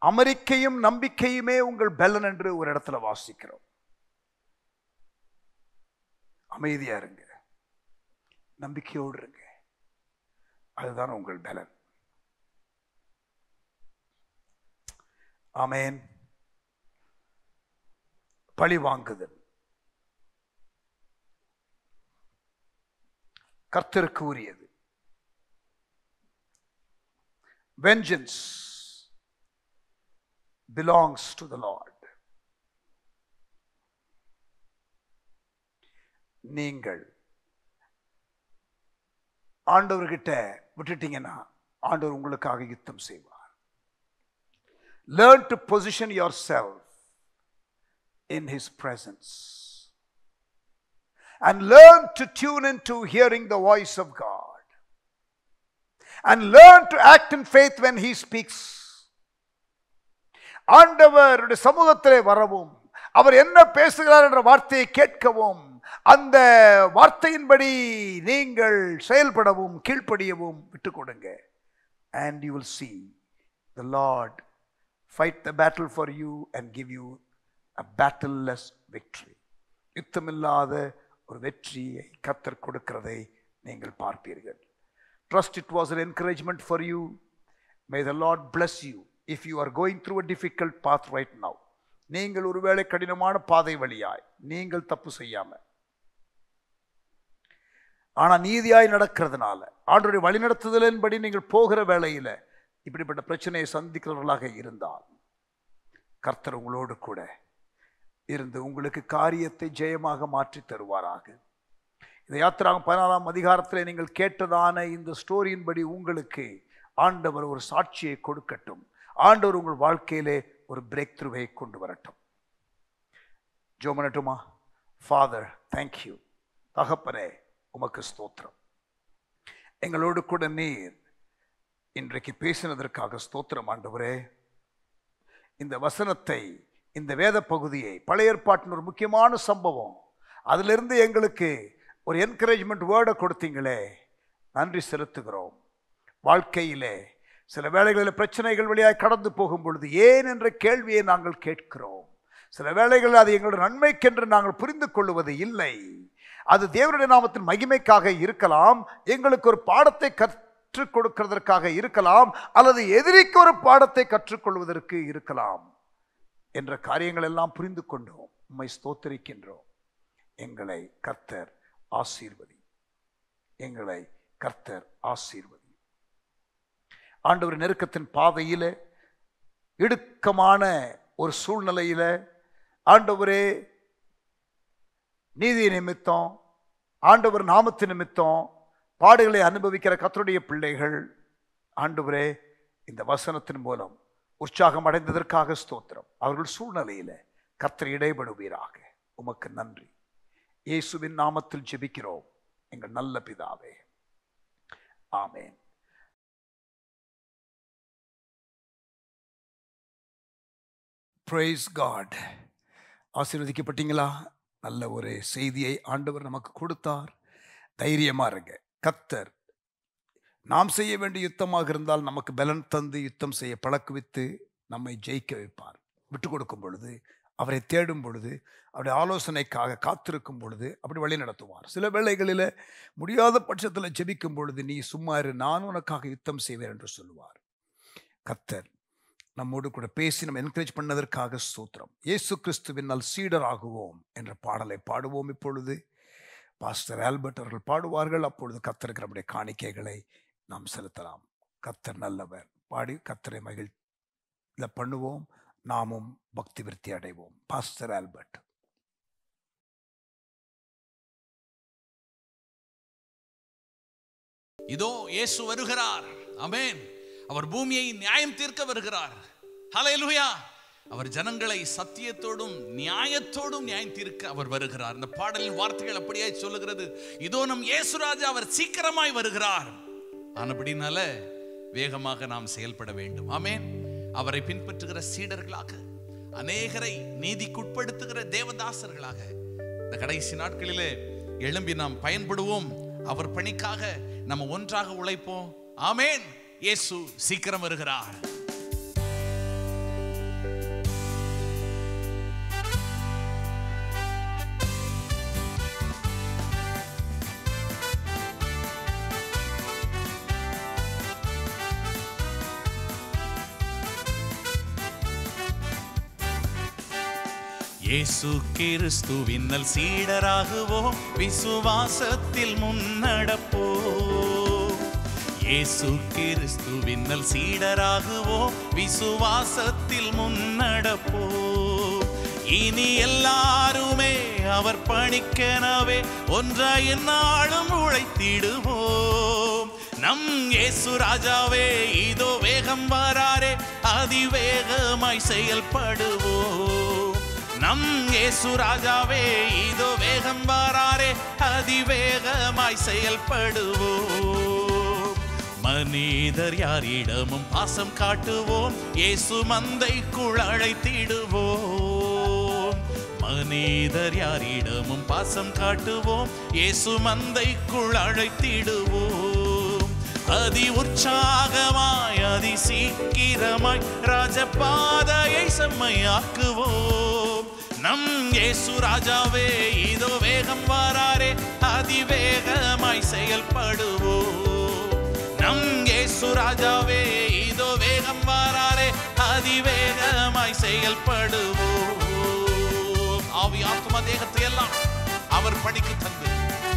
அமெரிக்கையும் நம்பிக்கையுமே உங்கள் பலன் என்று ஒரு இடத்துல வாசிக்கிறோம். அமைதியா இருங்க, நம்பிக்கையோடு இருங்க. அதுதான் உங்கள் பலன். ஆமென். பழி வாங்குதல் கர்த்தருக்கு உரியது. Vengeance belongs to the Lord. நீங்கள் ஆண்டவர்கிட்ட விட்டுட்டீங்கன்னா ஆண்டவர் உங்களுக்காக யுத்தம் செய்வார். Learn to position yourself in His presence and learn to tune into hearing the voice of God and learn to act in faith when He speaks. ஆண்டவருடைய சமூகத்திலே வரவும், அவர் என்ன பேசுகிறார் என்ற வார்த்தையை கேட்கவும், அந்த வார்த்தையின்படி நீங்கள் செயல்படவும் கீழ்ப்படியவும் விட்டுக் கொடுங்க. And you will see the Lord fight the battle for you and give you a battle-less victory. யுத்தமில்லாத ஒரு வெற்றியை கர்த்தர் கொடுக்கிறதை நீங்கள் பார்ப்பீர்கள். Trust it was an encouragement for you. May the Lord bless you if you are going through a difficult path right now. நீங்கள் ஒருவேளை கடினமான பாதை வழியாய் நீங்கள் தப்பு செய்யாம ஆனா நீதியாய் நடக்கிறதுனால ஆண்டவருடைய வழிநடத்துதலின்படி நீங்கள் போகிற வேளையில இப்படிப்பட்ட பிரச்சனையை சந்திக்கிறவர்களாக இருந்தால் கர்த்தர் உங்களோடு கூட இருந்து உங்களுக்கு காரியத்தை ஜெயமாக மாற்றி தருவாராக. இந்த யாத்திராகம் 14ஆம் அதிகாரத்தில் நீங்கள் கேட்டதான இந்த ஸ்டோரியின்படி உங்களுக்கு ஆண்டவர் ஒரு சாட்சியை கொடுக்கட்டும். ஆண்டவர் உங்கள் வாழ்க்கையிலே ஒரு பிரேக் த்ரூவை கொண்டு வரட்டும். ஜெபம் பண்ணட்டுமா? Father, thank you. தகப்பனே, உமக்கு ஸ்தோத்திரம். எங்களோடு கூட நீர் இன்றைக்கு பேசினதற்காக ஸ்தோத்திரம் ஆண்டவரே. இந்த வசனத்தை, இந்த வேத பகுதியை, பழைய ஏற்பாட்டின் ஒரு முக்கியமான சம்பவம், அதிலிருந்து எங்களுக்கு ஒரு என்கரேஜ்மெண்ட் வேர்டை கொடுத்தீங்களே, நன்றி செலுத்துகிறோம். வாழ்க்கையிலே சில வேளைகளில் பிரச்சனைகள் வழியாக கடந்து போகும் பொழுது ஏன் என்ற கேள்வியை நாங்கள் கேட்கிறோம். சில வேளைகளில் அது எங்களுடைய நன்மைக்கென்று நாங்கள் புரிந்து கொள்வது இல்லை. அது தேவனுடைய நாமத்தின் மகிமைக்காக இருக்கலாம், எங்களுக்கு ஒரு பாடத்தை கற்றுக் கொடுக்கிறதற்காக இருக்கலாம், அல்லது எதிரிக்கு ஒரு பாடத்தை கற்றுக்கொள்வதற்கு இருக்கலாம் என்ற காரியங்கள் எல்லாம் புரிந்து கொண்டோம். உம்மை ஸ்தோத்திரிக்கின்றோம். எங்களை கர்த்தர் ஆசீர்வதி, எங்களை கர்த்தர் ஆசீர்வதி. ஆண்டவர் நெருக்கத்தின் பாதையில, இடுக்கமான ஒரு சூழ்நிலையில ஆண்டவரே நீதி நிமித்தம், ஆண்டவர் நாமத்து நிமித்தம் பாடுகளை அனுபவிக்கிற கர்த்தருடைய பிள்ளைகள் ஆண்டவரே இந்த வசனத்தின் மூலம் உற்சாகம் அடைந்ததற்காக ஸ்தோத்திரம். அவர்கள் சூழ்நிலையில கர்த்தர் இடைபடுவீராக. உமக்கு நன்றி. இயேசுவின் நாமத்தில் ஜெபிக்கிறோம் எங்கள் நல்ல பிதாவே, ஆமென். Praise God. ஆசீர்வதிக்கப்பட்டீங்களா? நல்ல ஒரு செய்தியை ஆண்டவர் நமக்கு கொடுத்தார். தைரியமா இருங்க. கர்த்தர் நாம் செய்ய வேண்டிய யுத்தமாக இருந்தால் நமக்கு பலன் தந்து யுத்தம் செய்ய பழக்குவித்து நம்மை ஜெயிக்க வைப்பார். விட்டு கொடுக்கும் பொழுது, அவரை தேடும் பொழுது, அவருடைய ஆலோசனைக்காக காத்திருக்கும் பொழுது அப்படி வழி நடத்துவார். சில வேளைகளில் முடியாத பட்சத்தில் ஜெபிக்கும் பொழுது நீ சும்மா இரு, நான் உனக்காக யுத்தம் செய்வேன் என்று சொல்லுவார். கர்த்தர் நம்மோடு கூட பேசி நம்ம என்கரேஜ் பண்ணதற்காக ஸ்தோத்திரம். இயேசு கிறிஸ்துவினால் சீடர் ஆகுவோம் என்ற பாடலை பாடுவோம். இப்பொழுது பாஸ்டர் ஆல்பர்ட் அவர்கள் பாடுவார்கள். அப்பொழுது கர்த்தருக்கு நம்முடைய காணிக்கைகளை நாம் செலுத்தலாம். கர்த்தர் நல்லவர். பாடி கர்த்தரை மகிழ்ச்சியில் பண்ணுவோம். நாமும் பக்தி விருத்தி அடைவோம். Pastor Albert. இதோ இயேசு வருகிறார். ஆமென். அவர் பூமியை நியாயம் தீர்க்க வருகிறார். ஹல்லேலூயா. அவர் ஜனங்களை சத்தியத்தோடும் நியாயத்தோடும் நியாயம் தீர்க்க அவர் வருகிறார். இந்த பாடலின் வார்த்தைகள் அப்படியே சொல்லுகிறது. இதோ நம் இயேசு ராஜா, அவர் சீக்கிரமாய் வருகிறார். ஆனபடினால வேகமாக நாம் செயல்பட வேண்டும். ஆமென். அவரை பின்பற்றுகிற சீடர்களாக, அநேகரை நீதிக்குட்படுத்துகிற தேவதாசர்களாக இந்த கடைசி நாட்களிலே எழும்பி நாம் பயன்படுவோம். அவர் பணிக்காக நம்ம ஒன்றாக உழைப்போம். ஆமென். இயேசு சீக்கிரம் வருகிறார். இயேசு கிறிஸ்துவின்னல் சீடராகுவோம், விசுவாசத்தில் முன்னடப்போம். இயேசு கிறிஸ்துவின்னல் சீடராகுவோம், விசுவாசத்தில் முன்னடப்போம். இனி எல்லாருமே அவர் பணிக்கெனவே ஒன்றாய் எந்நாளும் உழைத்திடுவோம். நம் இயேசு ராஜாவே இதோ வேகம் வராரே, அதிவேகமாய் செயல்படுவோம். நம் இயேசு ராஜாவே இதோ வேகம் வராரே, அதிவேகமாய் செயல்படுவோம். மனிதர் யாரிடமும் பாசம் காட்டுவோம், இயேசு மந்தைக்குள் அழைத்திடுவோம். மனிதர் யாரிடமும் பாசம் காட்டுவோம், இயேசு மந்தைக்குள் அழைத்திடுவோம். அதி உற்சாகமாய் அதி சீக்கிரமாய் ராஜபாதையை செம்மையாக்குவோம். நம் இயேசு ராஜாவே இதோ வேகம் வராரே, அதிவேகமாய் செயல்படுவோம். நம் இயேசு ராஜாவே இதோ வேகம் வராரே, அதிவேகமாய் செயல்படுவோம். ஆவி ஆத்மா தேகத்தை எல்லாம் அவர் பணிக்கு தந்து,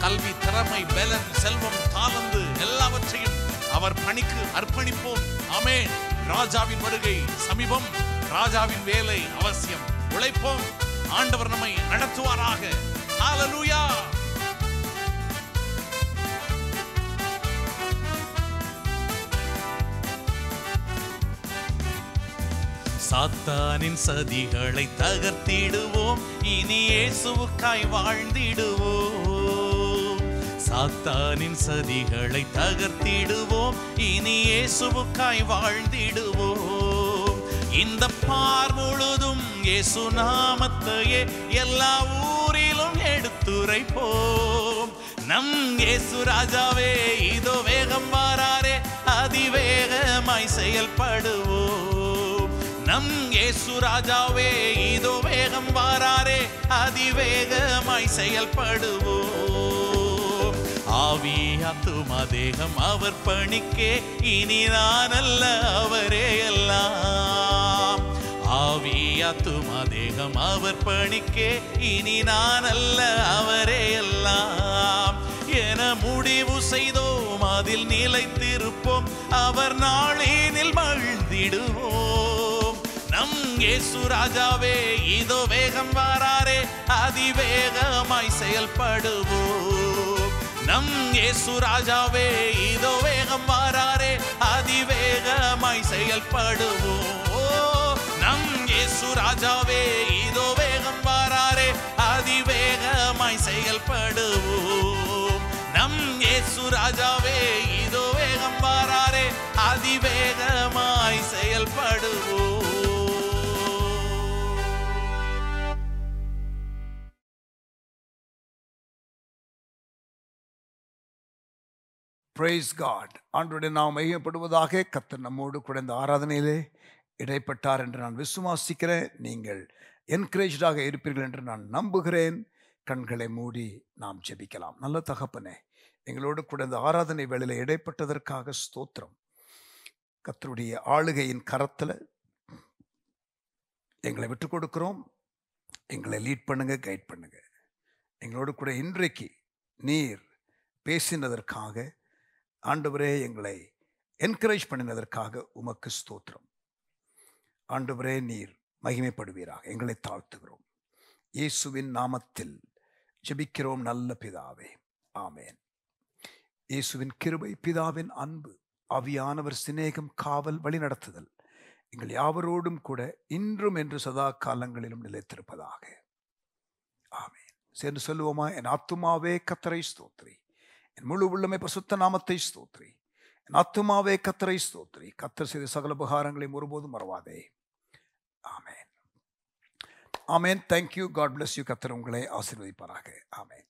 கல்வி, திறமை, பலன், செல்வம், தாளந்து எல்லாவற்றையும் அவர் பணிக்கு அர்ப்பணிப்போம். ஆமென். ராஜாவின் வருகை சமீபம், ராஜாவின் வேலை அவசியம். உழைப்போம், ஆண்டவர் நம்மை நடத்துவாராக. ஹல்லேலூயா. சாத்தானின் சதிகளை தகர்த்திடுவோம், இனி இயேசுவுக்காய் வாழ்ந்திடுவோம். சாத்தானின் சதிகளை தகர்த்திடுவோம், இனி இயேசுவுக்காய் வாழ்ந்திடுவோம். இந்த பார் முழுதும் இயேசு நாமத்தையே எல்லா ஊரிலும் எடுத்துரைப்போம். நம் இயேசு ராஜாவே இதோ வேகம் வராரே, அதிவேகமாய் செயல்படுவோம். நம் இயேசு ராஜாவே இதோ வேகம் வராரே, அதிவேகமாய் செயல்படுவோம். ஆவி ஆத்துமா தேகம் அவர் பணிக்கே, இனி நான் அல்ல அவரே எல்லாம். ஆவி ஆத்துமா தேகம் அவர் பணிக்கே, இனி நான் அல்ல அவரே எல்லாம் என முடிவு செய்தோம். அதில் நிலைத்திருப்போம், அவர் நாளினில் மகிழ்ந்திடுவோம். நம் இயேசு ராஜாவே இதோ வேகம் வராரே, அதிவேகமாய் செயல்படுவோம். நம் இயேசு ராஜாவே இதோ வேகம் வராரே, அதிவேகமாய் செயல்படுவோம். நம் இயேசு ராஜாவே இதோ வேகம் வராரே, அதிவேகமாய் செயல்படுவோம். நம் இயேசு ராஜாவே இதோ வேகம் வராரே, அதிவேகமாய் செயல்படுவோம். Praise God. ஆண்டவருடைய நாம் மையப்படுவதாக. கர்த்தர் நம்மோடு கூட இந்த ஆராதனையிலே இடைப்பட்டார் என்று நான் விசுவாசிக்கிறேன். நீங்கள் என்கரேஜாக இருப்பீர்கள் என்று நான் நம்புகிறேன். கண்களை மூடி நாம் ஜெபிக்கலாம். நல்ல தகப்பனே, எங்களோடு கூட இந்த ஆராதனை வேளையில் இடைப்பட்டதற்காக ஸ்தோத்திரம். கர்த்தருடைய ஆளுகையின் கரத்தில் எங்களை விட்டு கொடுக்கிறோம். எங்களை லீட் பண்ணுங்க, கைட் பண்ணுங்க. எங்களோடு கூட இன்றைக்கு நீர் பேசினதற்காக, ஆண்டவரே எங்களை என்கரேஜ் பண்ணினதற்காக உமக்கு ஸ்தோத்திரம். ஆண்டவரே நீர் மகிமைப்படுவீராக. எங்களை தாழ்த்துகிறோம். இயேசுவின் நாமத்தில் ஜெபிக்கிறோம் நல்ல பிதாவே, ஆமேன். இயேசுவின் கிருபை, பிதாவின் அன்பு, ஆவியானவர் சிநேகம், காவல், வழிநடத்துதல் எங்கள் யாவரோடும் கூட இன்றும் என்று சதா காலங்களிலும் நிலைத்திருப்பதாக. ஆமேன். சேர்ந்து சொல்லுவோமா? என் ஆத்துமாவே கர்த்தரை ஸ்தோத்திரி, என் முழு உள்ளமே பரிசுத்த நாமத்தை ஸ்தோத்திரி. என் ஆத்துமாவே கர்த்தரை ஸ்தோத்திரி, கர்த்தர் செய்த சகல உபகாரங்களையும் ஒருபோதும் மறவாதே. ஆமேன். ஆமேன். தேங்க்யூ. God bless you. கர்த்தர் உங்களை ஆசீர்வதிப்பாராக. ஆமேன்.